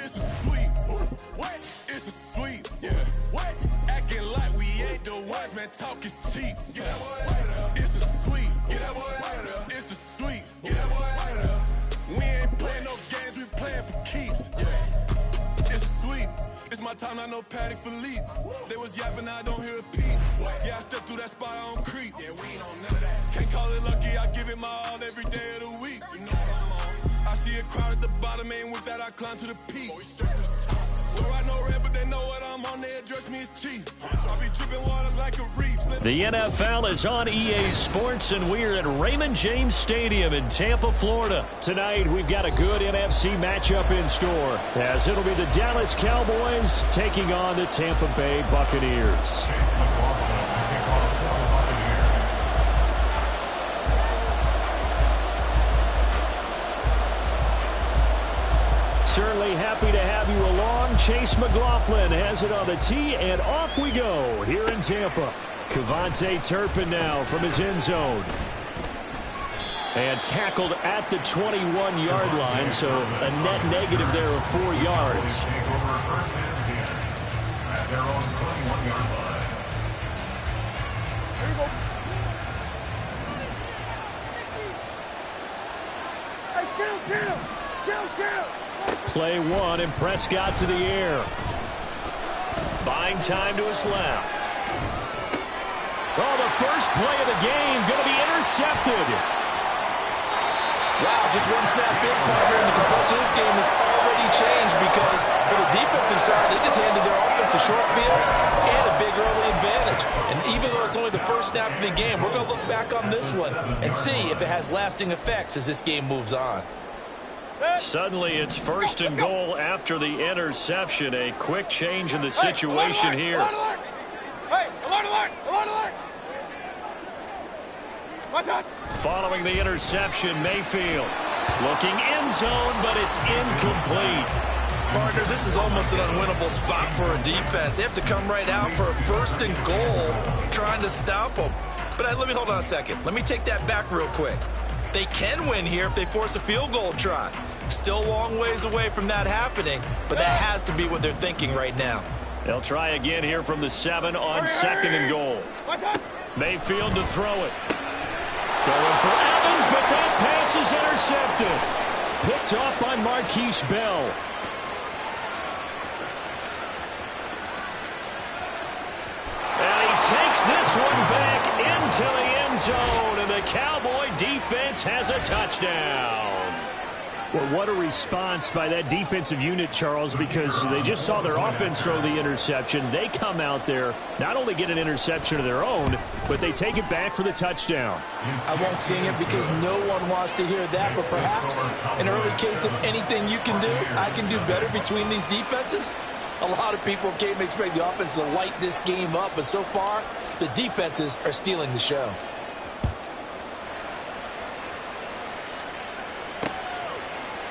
It's a sweep. What? It's a sweep. Yeah. What? Acting like we ain't the ones, man. Talk is cheap. Get that boy out of there. It's a sweep. Get that boy out of there. It's a sweep. Get that boy out of there. We ain't playing no games. We playing for keeps. Yeah. It's a sweep. It's my time, not no Patty Philippe. They was yapping, I don't hear a peep. Yeah, I step through that spot, I don't creep. Yeah, we ain't on none of that. Can't call it lucky, I give it my all every day of the week. You know what I'm on. I see a crowd at the bottom, and with that I climb to the peak. Don't ride no red, but they know what I'm on, they address me as chief. I be dripping water like a reef. The NFL is on EA Sports, and we're at Raymond James Stadium in Tampa, Florida. Tonight, we've got a good NFC matchup in store, as it'll be the Dallas Cowboys taking on the Tampa Bay Buccaneers. Certainly happy to have you along. Chase McLaughlin has it on the tee, and off we go here in Tampa. Kevontae Turpin now from his end zone. And tackled at the 21-yard line, so a net negative there of 4 yards. Take over first and 10 at their own 21-yard line. There you go. Hey, chill. Play one, and Prescott to the air. Buying time to his left. Oh, the first play of the game going to be intercepted. Wow, just one snap in, partner, and the complexion of this game has already changed because for the defensive side, they just handed their offense a short field and a big early advantage. And even though it's only the first snap of the game, we're going to look back on this one and see if it has lasting effects as this game moves on. Suddenly, it's first and goal after the interception. A quick change in the situation here. Alert! Hey, alert! Watch out! Following the interception, Mayfield looking end zone, but it's incomplete. Partner, this is almost an unwinnable spot for a defense. They have to come right out for a first and goal trying to stop them. But let me hold on a second. Let me take that back real quick. They can win here if they force a field goal try. Still a long ways away from that happening, but that has to be what they're thinking right now. They'll try again here from the 7 on second and goal. Mayfield to throw it. Going for Evans, but that pass is intercepted. Picked off by Marquise Bell. And he takes this one back into the end zone, and the Cowboy defense has a touchdown. Well, what a response by that defensive unit, Charles, because they just saw their offense throw the interception. They come out there, not only get an interception of their own, but they take it back for the touchdown. I won't sing it because no one wants to hear that, but perhaps an early case of anything you can do, I can do better between these defenses. A lot of people came expect the offense to light this game up, but so far, the defenses are stealing the show.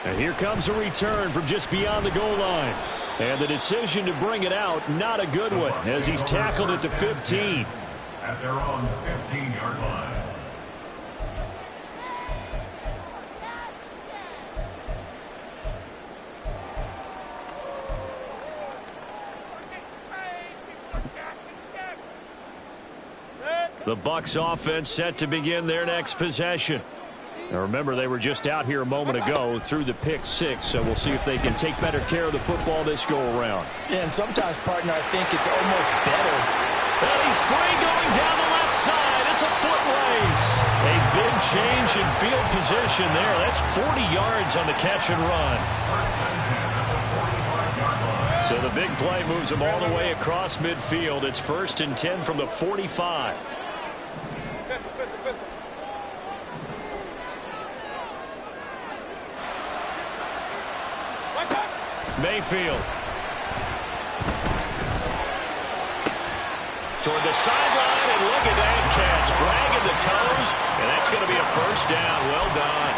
And here comes a return from just beyond the goal line. And the decision to bring it out, not a good one, as he's tackled at the 15. At their own 15-yard line. The Bucs offense set to begin their next possession. Now remember, they were just out here a moment ago through the pick six, so we'll see if they can take better care of the football this go-around. Yeah, and sometimes, partner, I think it's almost better. And he's free going down the left side. It's a foot race. A big change in field position there. That's 40 yards on the catch and run. So the big play moves them all the way across midfield. It's 1st and 10 from the 45. Mayfield. Toward the sideline, and look at that catch. Dragging the toes, and that's going to be a first down. Well done.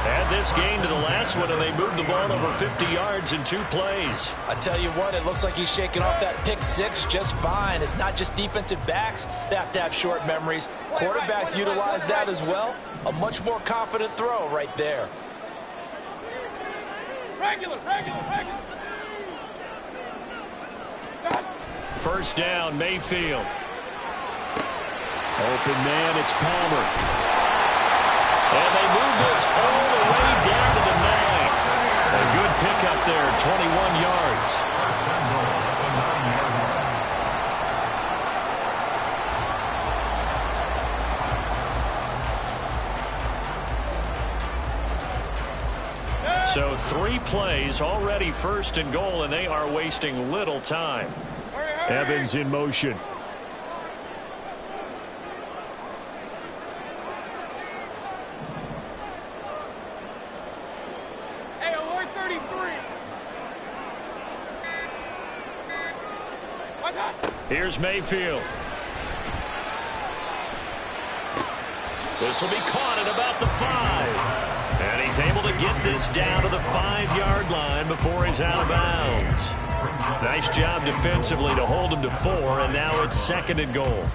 Add this game to the last one, and they moved the ball over 50 yards in 2 plays. I tell you what, it looks like he's shaking off that pick six just fine. It's not just defensive backs that have to have short memories. Quarterbacks utilize that as well. A much more confident throw right there. Regular. First down, Mayfield. Open man, it's Palmer. And they move this all the way down to the 9. A good pickup there, 21 yards. So 3 plays, already first and goal, and they are wasting little time. Evans in motion. Hey, alert 33. What's up? Here's Mayfield. This will be caught at about the 5. And he's able to get this down to the 5-yard line before he's out of bounds. Nice job defensively to hold him to 4, and now it's 2nd and goal.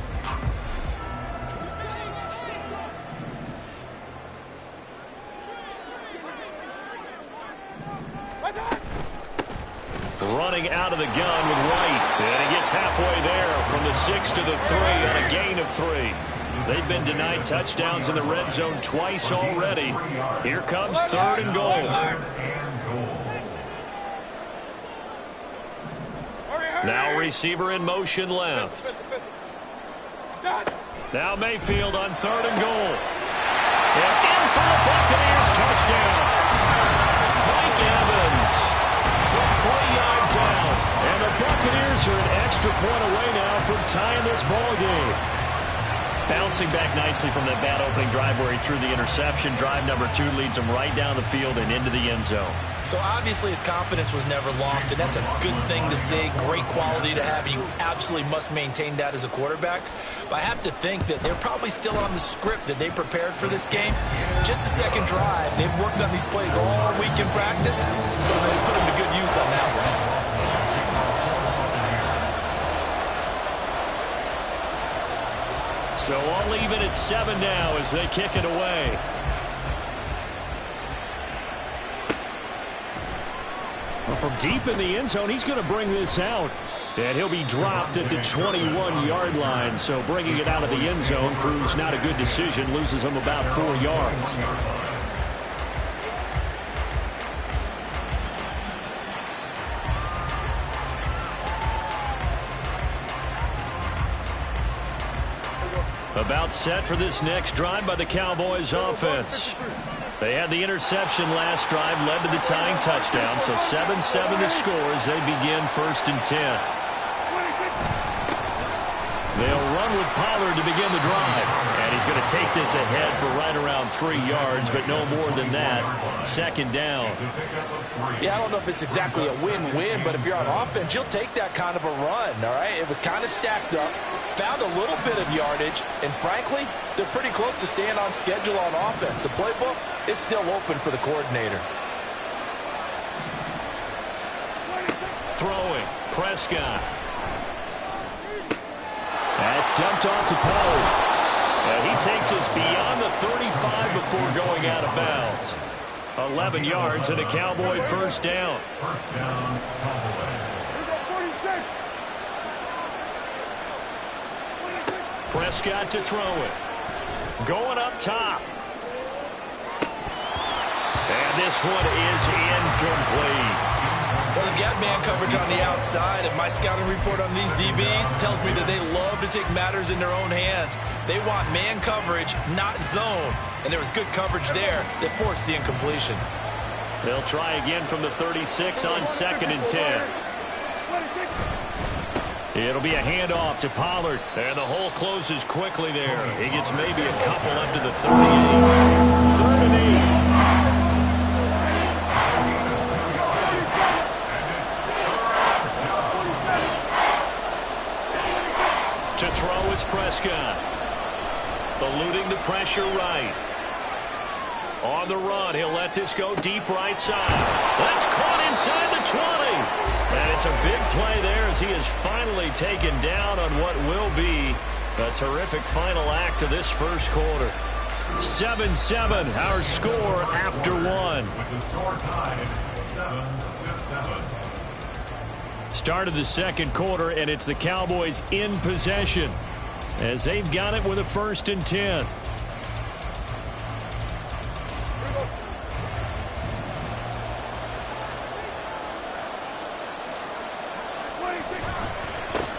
Running out of the gun with Wright. And he gets halfway there from the 6 to the 3 on a gain of 3. They've been denied touchdowns in the red zone twice already. Here comes 3rd and goal. Now receiver in motion left. Now Mayfield on 3rd and goal. And in for the Buccaneers touchdown. Mike Evans from 3 yards out. And the Buccaneers are an extra point away now from tying this ball game. Bouncing back nicely from that bad opening drive where he threw the interception. Drive number 2 leads him right down the field and into the end zone. So obviously his confidence was never lost, and that's a good thing to say, great quality to have, and you absolutely must maintain that as a quarterback. But I have to think that they're probably still on the script that they prepared for this game. Just the second drive, they've worked on these plays all week in practice, but they put them to good use on that one. So all even at 7 now as they kick it away. Well, from deep in the end zone, he's going to bring this out. And he'll be dropped at the 21-yard line. So bringing it out of the end zone proves not a good decision. Loses him about 4 yards. About set for this next drive by the Cowboys offense. They had the interception last drive, led to the tying touchdown, so 7-7 the score as they begin 1st and 10. They'll run with Pollard to begin the drive, and he's going to take this ahead for right around 3 yards, but no more than that. 2nd down. Yeah, I don't know if it's exactly a win-win, but if you're on offense, you'll take that kind of a run, all right? It was kind of stacked up, found a little bit of yardage, and frankly, they're pretty close to staying on schedule on offense. The playbook is still open for the coordinator. Throwing, Prescott. That's dumped off to Pollard. And he takes us beyond the 35 before going out of bounds. 11 yards and a Cowboy 1st down. First down, Cowboys. Prescott to throw it. Going up top. And this one is incomplete. Well, they've got man coverage on the outside, and my scouting report on these DBs tells me that they love to take matters in their own hands. They want man coverage, not zone. And there was good coverage there that forced the incompletion. They'll try again from the 36 on 2nd and 10. It'll be a handoff to Pollard. And the hole closes quickly there. He gets maybe a couple up to the 38. 3rd and 8. To throw is Prescott. Eluding the pressure right. On the run, he'll let this go deep right side. That's caught inside the 20. And it's a big play there as he is finally taken down on what will be a terrific final act of this 1st quarter. 7-7, our score after 1. With the score tied, 7-7. 7-7. Start of the second quarter, and it's the Cowboys in possession as they've got it with a 1st and 10.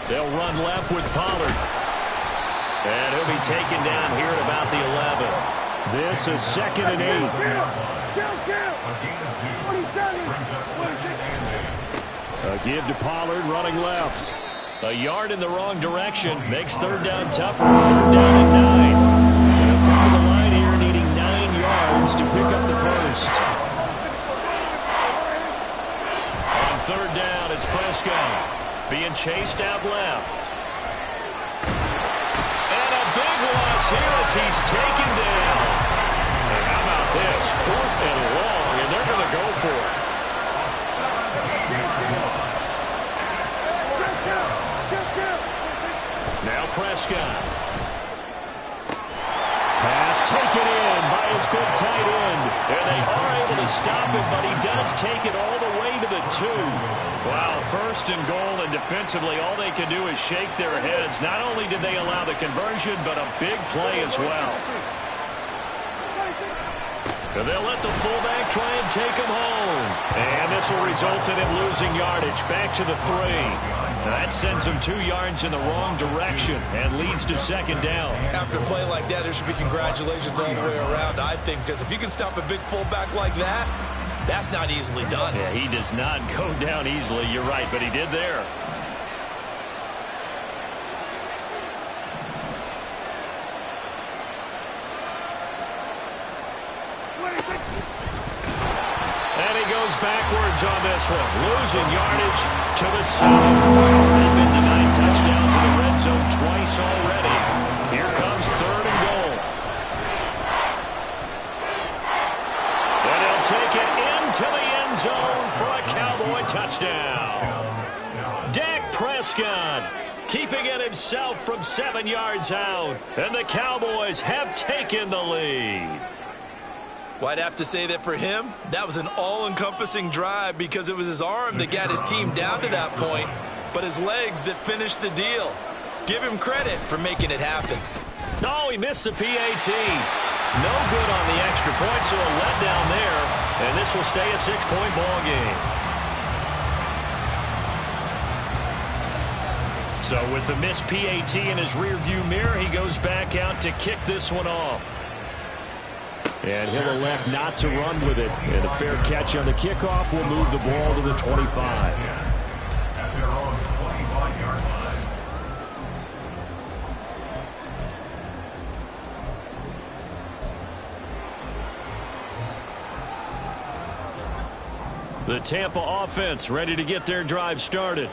They'll run left with Pollard. And he'll be taken down here at about the 11. This is 2nd and 8. A give to Pollard running left. A yard in the wrong direction makes 3rd down tougher. 3rd down and 9. They'll come to the line here needing 9 yards to pick up the 1st. On 3rd down, it's Prescott being chased out left. And a big loss here as he's taken down. And how about this? 4th and long, and they're going to go for it. Now Prescott. Pass taken in by his big tight end. And they are able to stop him, but he does take it all the way to the 2. Wow, 1st and goal, and defensively all they can do is shake their heads. Not only did they allow the conversion, but a big play as well. And they'll let the fullback try and take him home. And this will result in him losing yardage back to the 3. That sends him 2 yards in the wrong direction and leads to 2nd down. After a play like that, there should be congratulations all the way around, I think, because if you can stop a big fullback like that, that's not easily done. Yeah, he does not go down easily. You're right, but he did there. And he goes backwards on this one, losing yardage to the 7. They've been denied touchdowns in the red zone twice already. Here comes 3rd and goal. And he'll take it into the end zone for a Cowboy touchdown. Dak Prescott keeping it himself from 7 yards out. And the Cowboys have taken the lead. Well, I'd have to say that for him, that was an all-encompassing drive because it was his arm that got his team down to that point, but his legs that finished the deal. Give him credit for making it happen. No, he missed the PAT. No good on the extra point, so a letdown there, and this will stay a 6-point ball game. So with the missed PAT in his rearview mirror, he goes back out to kick this one off. And he'll elect not to run with it. And a fair catch on the kickoff will move the ball to the 25. At their own 25-yard line. The Tampa offense ready to get their drive started.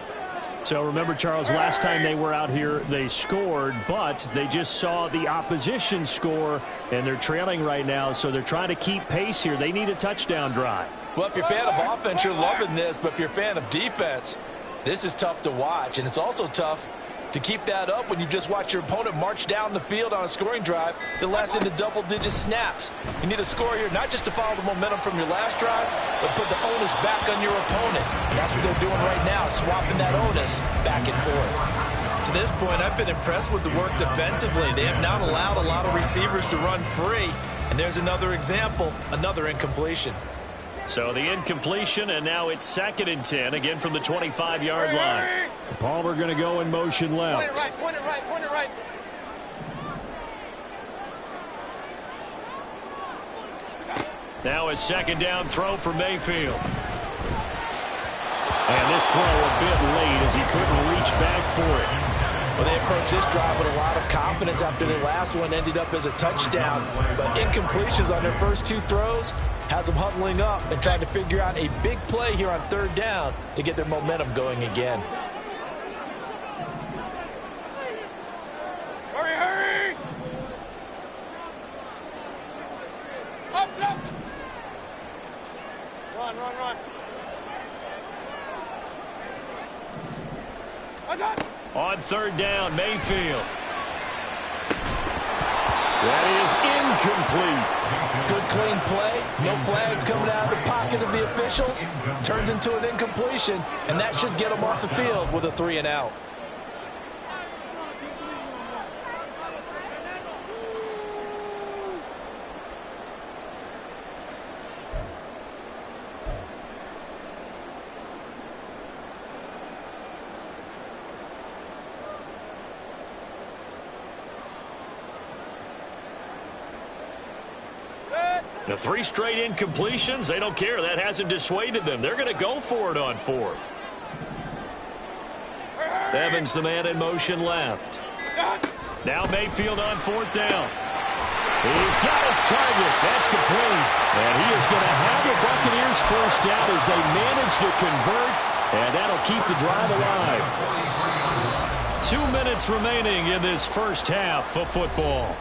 So remember, Charles, last time they were out here, they scored, but they just saw the opposition score, and they're trailing right now, so they're trying to keep pace here. They need a touchdown drive. Well, if you're a fan of offense, you're loving this, but if you're a fan of defense, this is tough to watch, and it's also tough to keep that up when you just watch your opponent march down the field on a scoring drive that lasts into double-digit snaps. You need a score here, not just to follow the momentum from your last drive, but put the onus back on your opponent. And that's what they're doing right now, swapping that onus back and forth. To this point, I've been impressed with the work defensively. They have not allowed a lot of receivers to run free. And there's another example, another incompletion. So the incompletion, and now it's 2nd and 10, again from the 25-yard line. Palmer going to go in motion left. Point it right. Now a 2nd down throw for Mayfield. And this throw a bit late as he couldn't reach back for it. Well, they approached this drive with a lot of confidence after the last one ended up as a touchdown. But incompletions on their first 2 throws has them huddling up and trying to figure out a big play here on 3rd down to get their momentum going again. Hurry! Up! Run. On 3rd down, Mayfield. That is incomplete. Good clean play. No flags coming out of the pocket of the officials. Turns into an incompletion, and that should get them off the field with a 3-and-out. The 3 straight incompletions, they don't care. That hasn't dissuaded them. They're going to go for it on 4th. Evans, the man in motion left. Now Mayfield on 4th down. He's got his target. That's complete. And he is going to have the Buccaneers first down as they manage to convert. And that'll keep the drive alive. 2 minutes remaining in this first half of football.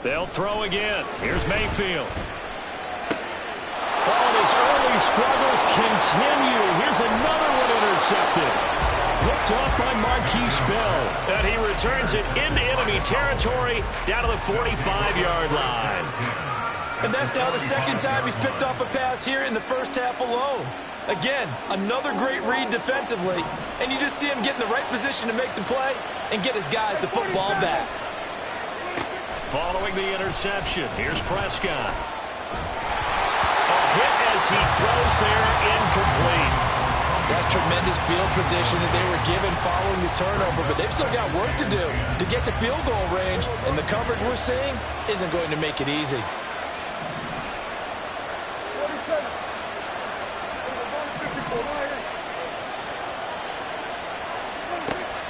They'll throw again. Here's Mayfield. Oh, and his early struggles continue. Here's another one intercepted. Picked off by Marquise Bell. And he returns it into enemy territory down to the 45-yard line. And that's now the second time he's picked off a pass here in the first half alone. Again, another great read defensively. And you just see him get in the right position to make the play and get his guys the football back. Following the interception, here's Prescott. A hit as he throws there, incomplete. That's tremendous field position that they were given following the turnover, but they've still got work to do to get to field goal range, and the coverage we're seeing isn't going to make it easy.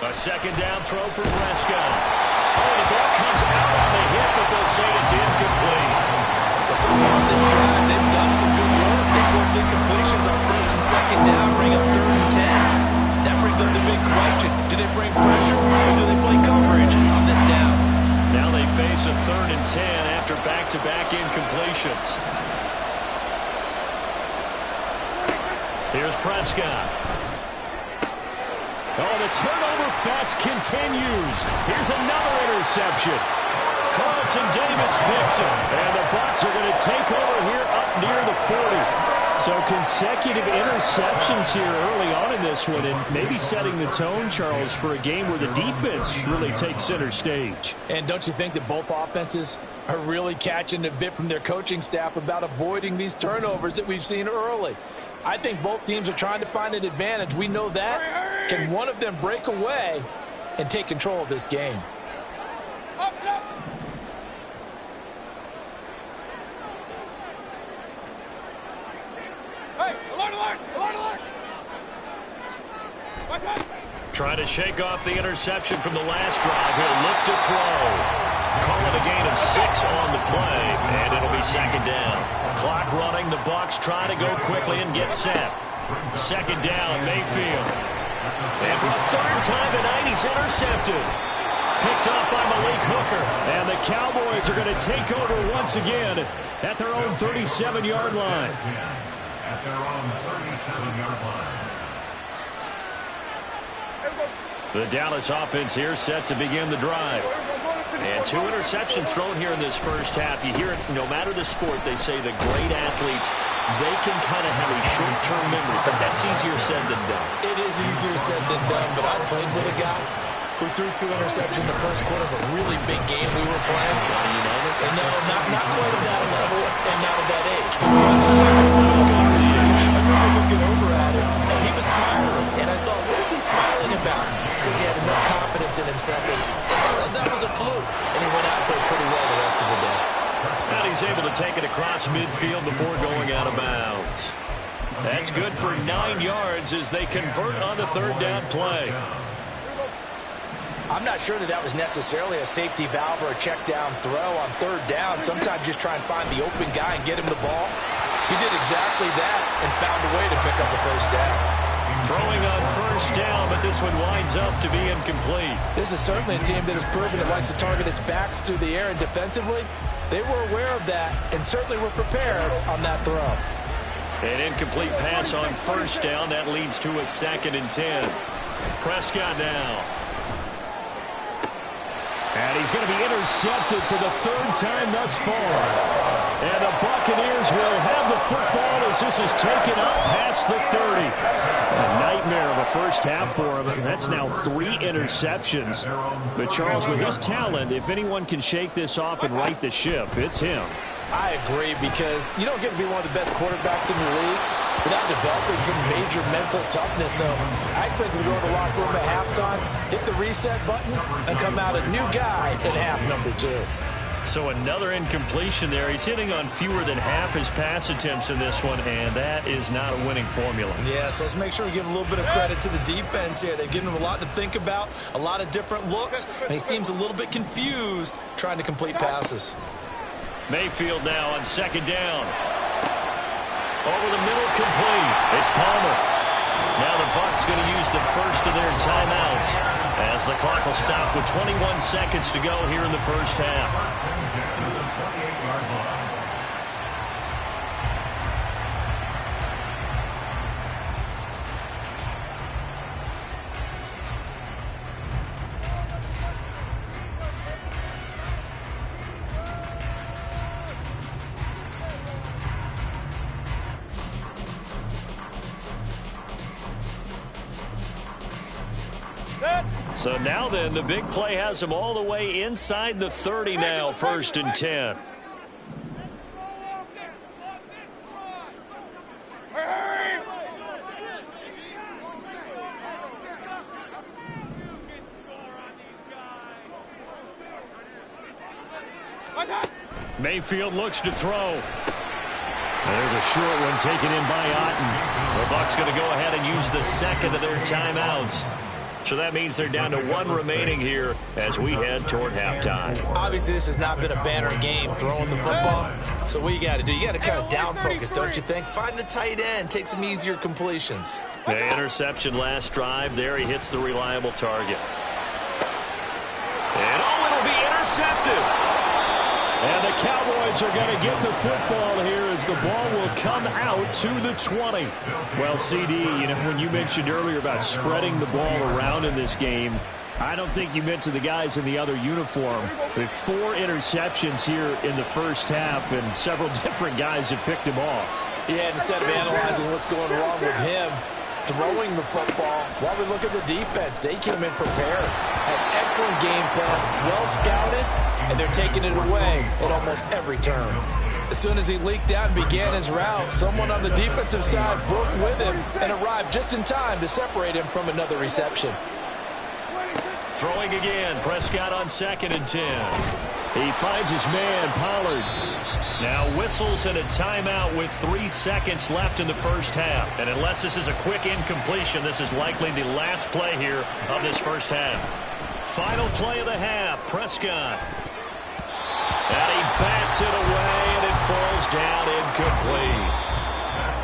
A second down throw for Prescott. Oh, the ball comes out on the hit, but they'll say it's incomplete. Well, so far in this drive, they've done some good work. They force incompletions on first and second down, bring up 3rd and 10. That brings up the big question. Do they bring pressure, or do they play coverage on this down? Now they face a 3rd and 10 after back-to-back incompletions. Here's Prescott. Oh, the turnover fest continues. Here's another interception. Carlton Davis picks it. And the Bucs are going to take over here up near the 40. So consecutive interceptions here early on in this one, and maybe setting the tone, Charles, for a game where the defense really takes center stage. And don't you think that both offenses are really catching a bit from their coaching staff about avoiding these turnovers that we've seen early? I think both teams are trying to find an advantage. We know that. Can one of them break away and take control of this game? Trying to shake off the interception from the last drive. He'll look to throw. Call it a gain of 6 on the play, and it'll be second down. Clock running. The Bucs trying to go quickly and get set. Second down, Mayfield. And for the 3rd time tonight, he's intercepted. Picked off by Malik Hooker. And the Cowboys are going to take over once again at their own 37-yard line. At their own 37-yard line. The Dallas offense here set to begin the drive. And 2 interceptions thrown here in this first half. You hear it, no matter the sport, they say the great athletes, they can kind of have a short-term memory, but that's easier said than done. It is easier said than done, but I played with a guy who threw 2 interceptions in the first quarter of a really big game we were playing. Johnny Unitas? And no, not quite at that level and not at that age. I remember looking over at him, and he was smiling, and I thought, what is he smiling about? It's because he had enough confidence in himself that was a fluke, and he went out and played pretty well the rest of the day. And he's able to take it across midfield before going out of bounds. That's good for 9 yards as they convert on the 3rd down play. I'm not sure that was necessarily a safety valve or a check down throw on 3rd down. Sometimes just try and find the open guy and get him the ball. He did exactly that and found a way to pick up a first down. Throwing on first down, but this one winds up to be incomplete. This is certainly a team that has proven it likes to target its backs through the air, and defensively, they were aware of that and certainly were prepared on that throw. An incomplete pass on first down. That leads to a 2nd and 10. Prescott now. And he's going to be intercepted for the 3rd time thus far. And the Buccaneers will have the football as this is taken up past the 30. A nightmare of a first half for him. That's now 3 interceptions. But Charles, with his talent, if anyone can shake this off and right the ship, it's him. I agree, because you don't get to be one of the best quarterbacks in the league without developing some major mental toughness. So I expect him to go to the locker room at halftime, hit the reset button, and come out a new guy in half number 2. So another incompletion there. He's hitting on fewer than half his pass attempts in this one, and that is not a winning formula. Yeah, so let's make sure we give a little bit of credit to the defense here. They've given him a lot to think about, a lot of different looks, and he seems a little bit confused trying to complete passes. Mayfield now on 2nd down. Over the middle, complete. It's Palmer. Now the Bucs going to use the first of their timeouts as the clock will stop with 21 seconds to go here in the first half. So now then, the big play has him all the way inside the 30 now, 1st and 10. Mayfield looks to throw. There's a short one taken in by Otten. The Bucs going to go ahead and use the 2nd of their timeouts. So that means they're down to 1 remaining here as we head toward halftime. Obviously, this has not been a banner game throwing the football. So what you got to do, you got to kind of down focus, don't you think? Find the tight end, take some easier completions. The interception last drive. There he hits the reliable target. And it'll be intercepted. And the Cowboys are going to get the football here as the ball will come out to the 20. Well, CD, you know, when you mentioned earlier about spreading the ball around in this game, I don't think you mentioned the guys in the other uniform. With 4 interceptions here in the first half, and several different guys have picked him off. Yeah, instead of analyzing what's going wrong with him throwing the football, while we look at the defense, they came in prepared. Had excellent game plan, well scouted, and they're taking it away at almost every turn. As soon as he leaked out and began his route, someone on the defensive side broke with him and arrived just in time to separate him from another reception. Throwing again, Prescott on 2nd and 10. He finds his man, Pollard. Now whistles and a timeout with 3 seconds left in the first half. And unless this is a quick incompletion, this is likely the last play here of this first half. Final play of the half, Prescott. And he bats it away, and it falls down incomplete.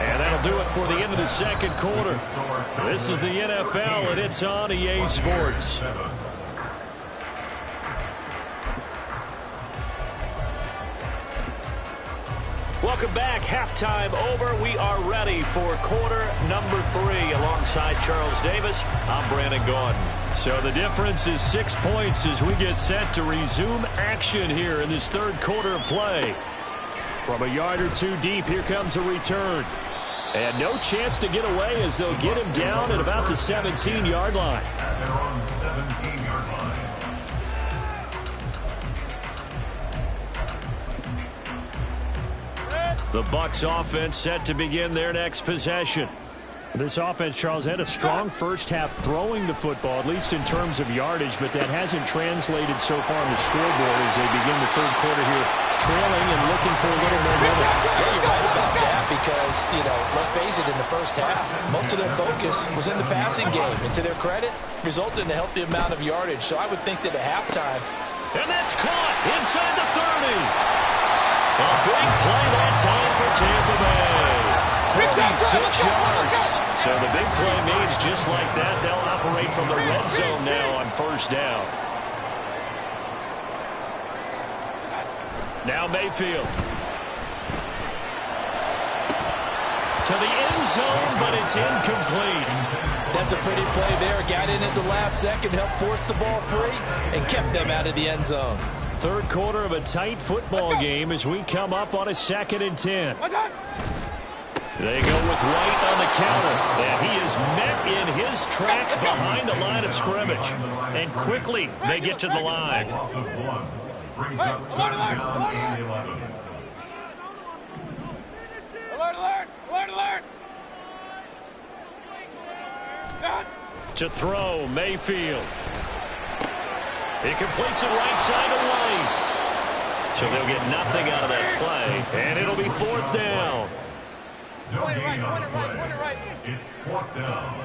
And that'll do it for the end of the second quarter. This is the NFL, and it's on EA Sports. Welcome back. Halftime over. We are ready for quarter number 3. Alongside Charles Davis, I'm Brandon Gordon. So the difference is 6 points as we get set to resume action here in this third quarter of play. From a yard or 2 deep, here comes a return. And no chance to get away as they'll get him down at about the 17-yard line. At their own 17-yard line. The Bucs offense set to begin their next possession. This offense, Charles, had a strong first half throwing the football, at least in terms of yardage, but that hasn't translated so far on the scoreboard as they begin the third quarter here, trailing and looking for a little more momentum. Yeah, you're right about that because, you know, let's face it, in the first half, most of their focus was in the passing game. And to their credit, resulted in a healthy amount of yardage. So I would think that at halftime. And that's caught inside the 30. A big play that time for Tampa Bay. 46 yards. So the big play means just like that, they'll operate from the red zone now on first down. Now Mayfield. To the end zone, but it's incomplete. That's a pretty play there. Got in at the last second, helped force the ball free, and kept them out of the end zone. Third quarter of a tight football game as we come up on a 2nd and 10. They go with White on the counter, and he is met in his tracks behind the line of scrimmage. And quickly, they get to the line. Brings up third down and 11. Alert! To throw, Mayfield. He completes it right side to White. So they'll get nothing out of that play, and it'll be 4th down. No gain on the play. It's 4th down.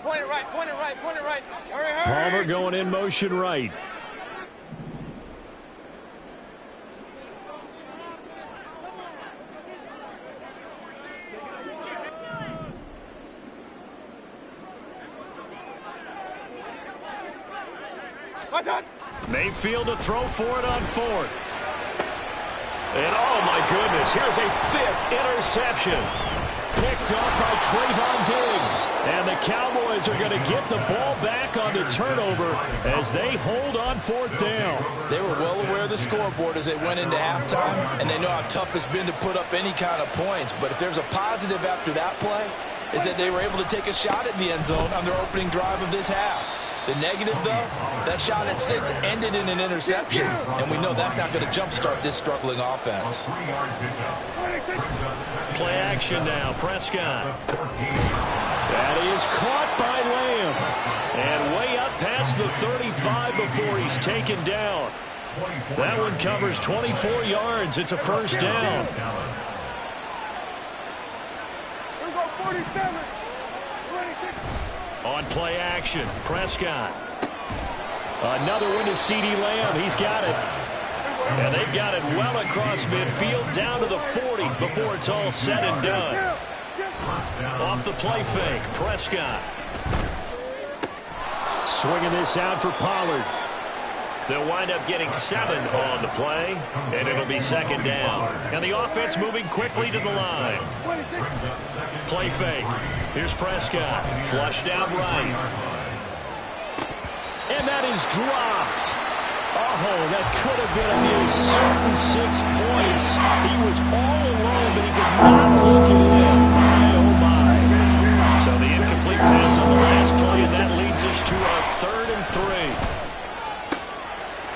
Point it right. Hurry. Palmer going in motion right. Mayfield to throw for it on 4th. And oh my goodness, here's a 5th interception. Picked up by Trayvon Diggs. And the Cowboys are going to get the ball back on the turnover as they hold on 4th down. They were well aware of the scoreboard as they went into halftime, and they know how tough it's been to put up any kind of points. But if there's a positive after that play, is that they were able to take a shot at the end zone on their opening drive of this half. The negative, though, that shot at 6 ended in an interception, and we know that's not going to jumpstart this struggling offense. Play action now, Prescott. That is caught by Lamb. And way up past the 35 before he's taken down. That one covers 24 yards. It's a first down. Here we go, 47. 26. On play action, Prescott. Another one to CeeDee Lamb. He's got it. And they've got it well across midfield, down to the 40 before it's all said and done. Off the play fake, Prescott. Swinging this out for Pollard. They'll wind up getting 7 on the play, and it'll be 2nd down. And the offense moving quickly to the line. Play fake. Here's Prescott. Flushed out right. And that is dropped. Oh, that could have been a near certain 6 points. He was all alone, but he could not look it in. My, oh, my. So the incomplete pass on the last play, and that leads us to our 3rd and 3.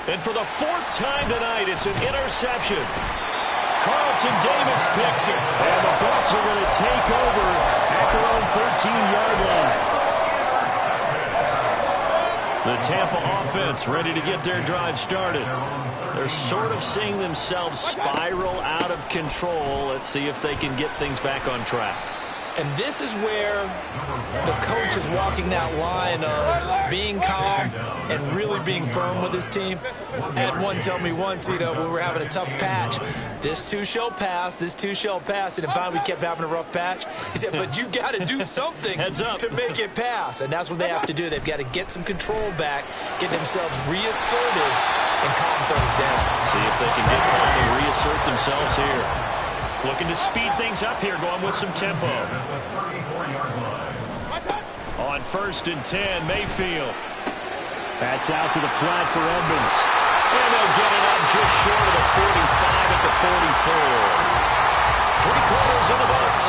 And for the 4th time tonight, it's an interception. Carlton Davis picks it. And the Bucs are going to take over at their own 13-yard line. The Tampa offense ready to get their drive started. They're sort of seeing themselves spiral out of control. Let's see if they can get things back on track. And this is where the coach is walking that line of being calm and really being firm with his team. I had one tell me once, when we were having a tough patch, this too shall pass, this too shall pass. And finally we kept having a rough patch. He said, but you got to do something to make it pass. And that's what they have to do. They've got to get some control back, get themselves reasserted, and calm things down. See if they can get calm and reassert themselves here. Looking to speed things up here, going with some tempo. On 1st and 10, Mayfield. That's out to the flat for Edmonds. And they'll get it up just short of the 45 at the 44. 3 quarters in the books.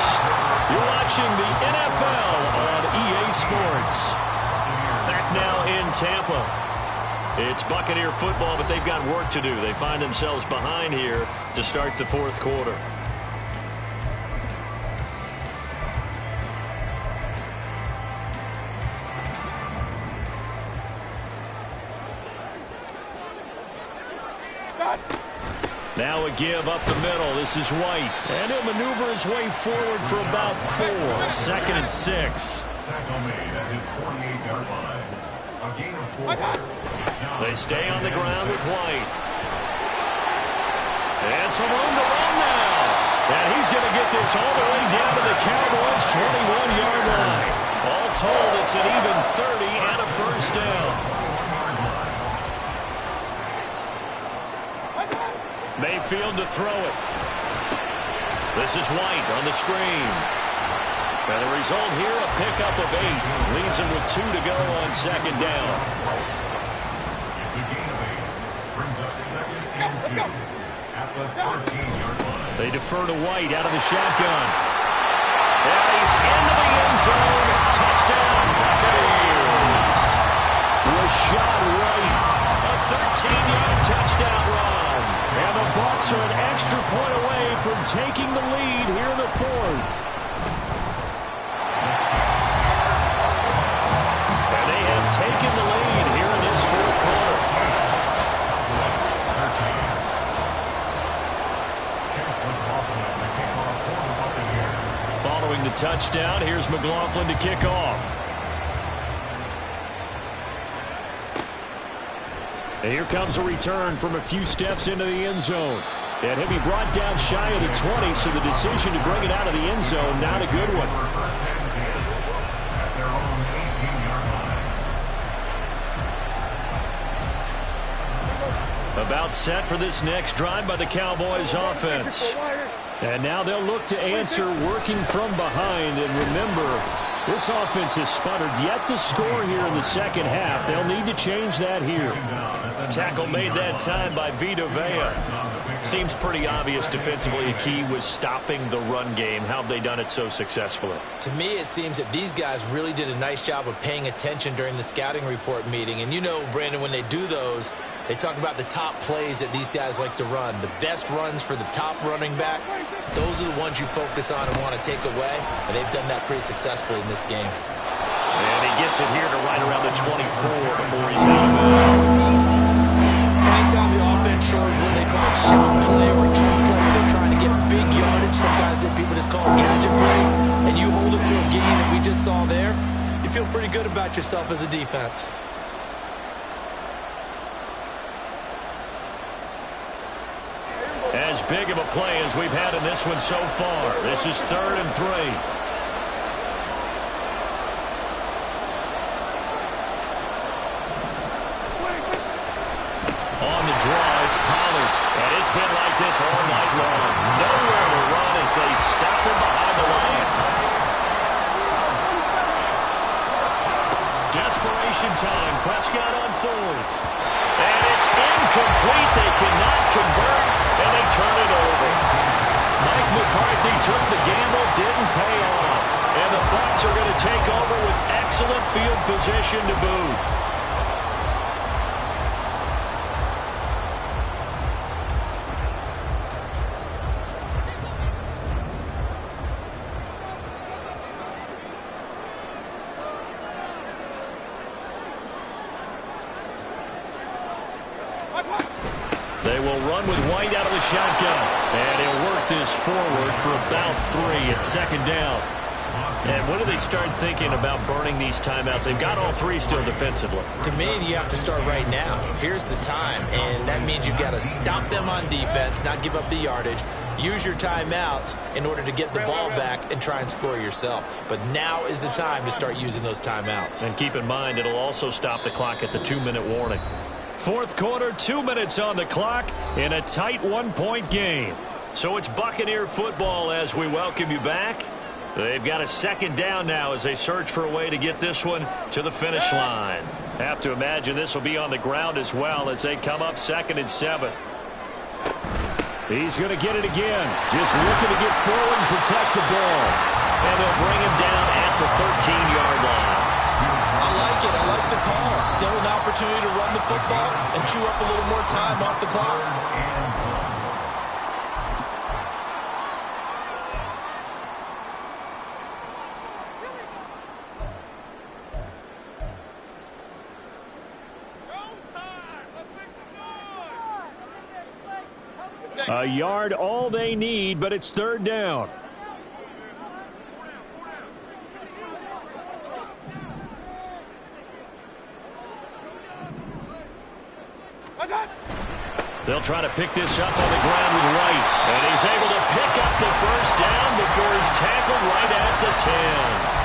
You're watching the NFL on EA Sports. Back now in Tampa. It's Buccaneer football, but they've got work to do. They find themselves behind here to start the 4th quarter. Now a give up the middle. This is White. And he'll maneuver his way forward for about 4. 2nd and 6. They stay on the ground with White. And some room to run now. And he's going to get this all the way down to the Cowboys' 21-yard line. All told, it's an even 30 and a first down. Mayfield to throw it. This is White on the screen. And the result here, a pickup of 8. Leaves him with 2 to go on second down. It's a gain of 8. Brings up second and 2 at the 13-yard line. They defer to White out of the shotgun. And he's into the end zone. Touchdown, Buccaneers. Rashad White, a 13-yard touchdown run. And the Bucs are an extra point away from taking the lead here in the fourth. And they have taken the lead here in this fourth quarter. Following the touchdown, here's McLaughlin to kick off. And here comes a return from a few steps into the end zone. And he'll be brought down shy of the 20, so the decision to bring it out of the end zone, not a good one. At their own 18-yard line. About set for this next drive by the Cowboys offense. And now they'll look to answer working from behind. And remember, this offense has sputtered yet to score here in the second half. They'll need to change that here. Tackle made that time by Vita Vea. Seems pretty obvious defensively a key was stopping the run game. How have they done it so successfully? To me, it seems that these guys really did a nice job of paying attention during the scouting report meeting. And you know, Brandon, when they do those, they talk about the top plays that these guys like to run. The best runs for the top running back, those are the ones you focus on and want to take away. And they've done that pretty successfully in this game. And he gets it here to right around the 24 before he's out of bounds. Anytime the offense shows what they call shot play or trick play, where they're trying to get big yardage, sometimes people just call it gadget plays, and you hold it to a gain that we just saw there, you feel pretty good about yourself as a defense. As big of a play as we've had in this one so far. This is 3rd and 3. On the draw, it's Pollard. And it's been like this all night long. Nowhere to run as they stop him behind the line. Desperation time. Prescott on 4th. And it's incomplete. They cannot convert, and they turn it over. Mike McCarthy took the gamble, didn't pay off. And the Bucs are going to take over with excellent field position to boot. They will run with White out of the shotgun. And he'll work this forward for about 3 at 2nd down. And when do they start thinking about burning these timeouts? They've got all 3 still defensively. To me, you have to start right now. Here's the time, and that means you've got to stop them on defense, not give up the yardage. Use your timeouts in order to get the ball back and try and score yourself. But now is the time to start using those timeouts. And keep in mind, it'll also stop the clock at the 2-minute warning. 4th quarter, 2 minutes on the clock in a tight 1-point game. So it's Buccaneer football as we welcome you back. They've got a 2nd down now as they search for a way to get this one to the finish line. Have to imagine this will be on the ground as well as they come up 2nd and 7. He's going to get it again. Just looking to get forward and protect the ball. And they'll bring him down at the 13-yard line. I like it. I like the call. Still an opportunity to run the football and chew up a little more time off the clock. A yard all they need, but it's 3rd down. They'll try to pick this up on the ground with White. And he's able to pick up the first down before he's tackled right at the 10.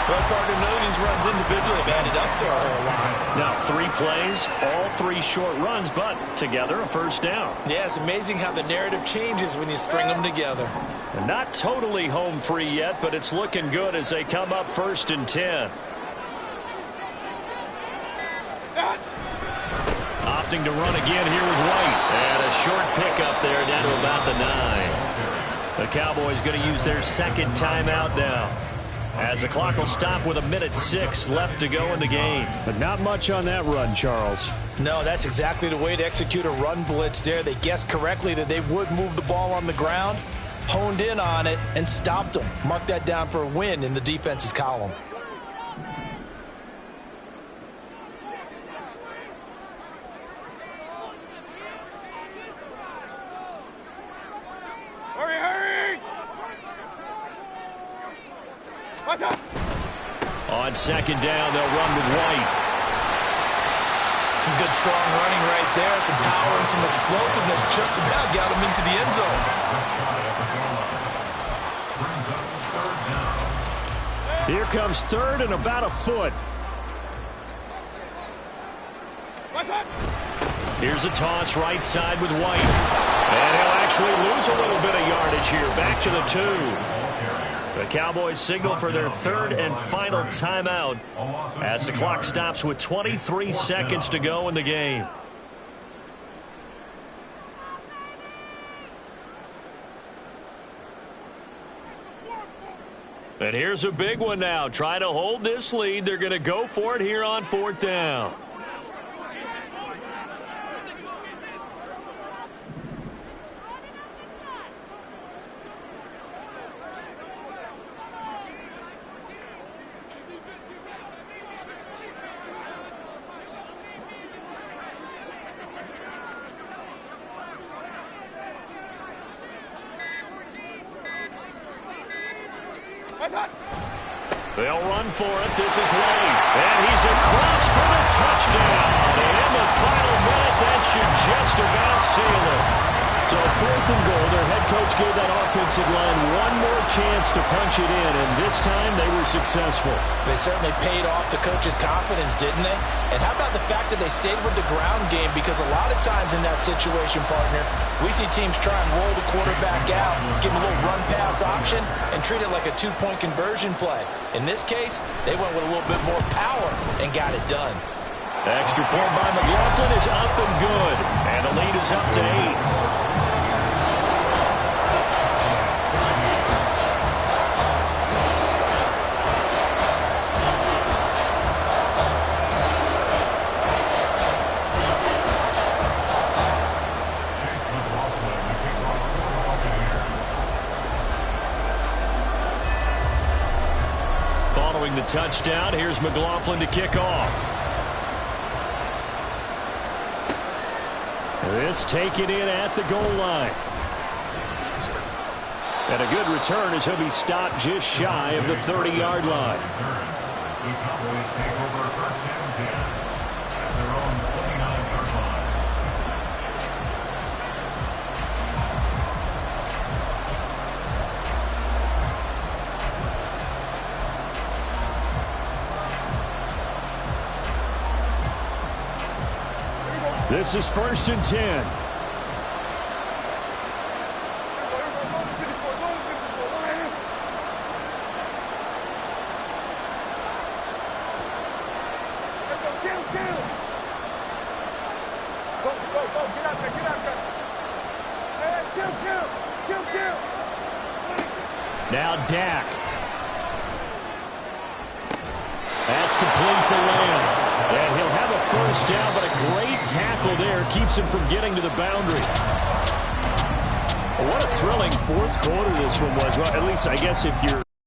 Well, partner, none of these runs individually have added up to a whole lot. Now, 3 plays, all 3 short runs, but together a first down. Yeah, it's amazing how the narrative changes when you string them together. And not totally home free yet, but it's looking good as they come up 1st and 10. Opting to run again here with White. And a short pickup there down to about the 9. The Cowboys going to use their second timeout now, as the clock will stop with 1:06 left to go in the game. But not much on that run, Charles. No, that's exactly the way to execute a run blitz there. They guessed correctly that they would move the ball on the ground, honed in on it, and stopped them. Mark that down for a win in the defense's column. Hurry, hurry! What's up? On second down, they'll run with White. Some good, strong running right there. Some power and some explosiveness. Just about got him into the end zone. Here comes 3rd and about a foot. What's up? Here's a toss right side with White. And he'll actually lose a little bit of yardage here. Back to the 2. The Cowboys signal for their 3rd and final timeout as the clock stops with 23 seconds to go in the game. And here's a big one now. Trying to hold this lead. They're going to go for it here on 4th down. They'll run for it. This is White. And he's across for the touchdown. And in the final minute, that should just about seal it. So 4th and goal, their head coach gave that offensive line one more chance to punch it in, and this time they were successful. They certainly paid off the coach's confidence, didn't they? And how about the fact that they stayed with the ground game? Because a lot of times in that situation, partner, we see teams try and roll the quarterback out, give him a little run-pass option, and treat it like a 2-point conversion play. In this case, they went with a little bit more power and got it done. Extra point by McLaughlin is up and good. And the lead is up to 8. Following the touchdown, here's McLaughlin to kick off. This taken in at the goal line. And a good return as he'll be stopped just shy of the 30-yard line. The Cowboys take over 1st and 10 at their own 29-yard line. This is 1st and 10. Now Dak. That's complete to Lamb. And he'll have a first down, but a great tackle there keeps him from getting to the boundary. Well, what a thrilling 4th quarter this one was. Well, at least I guess if you're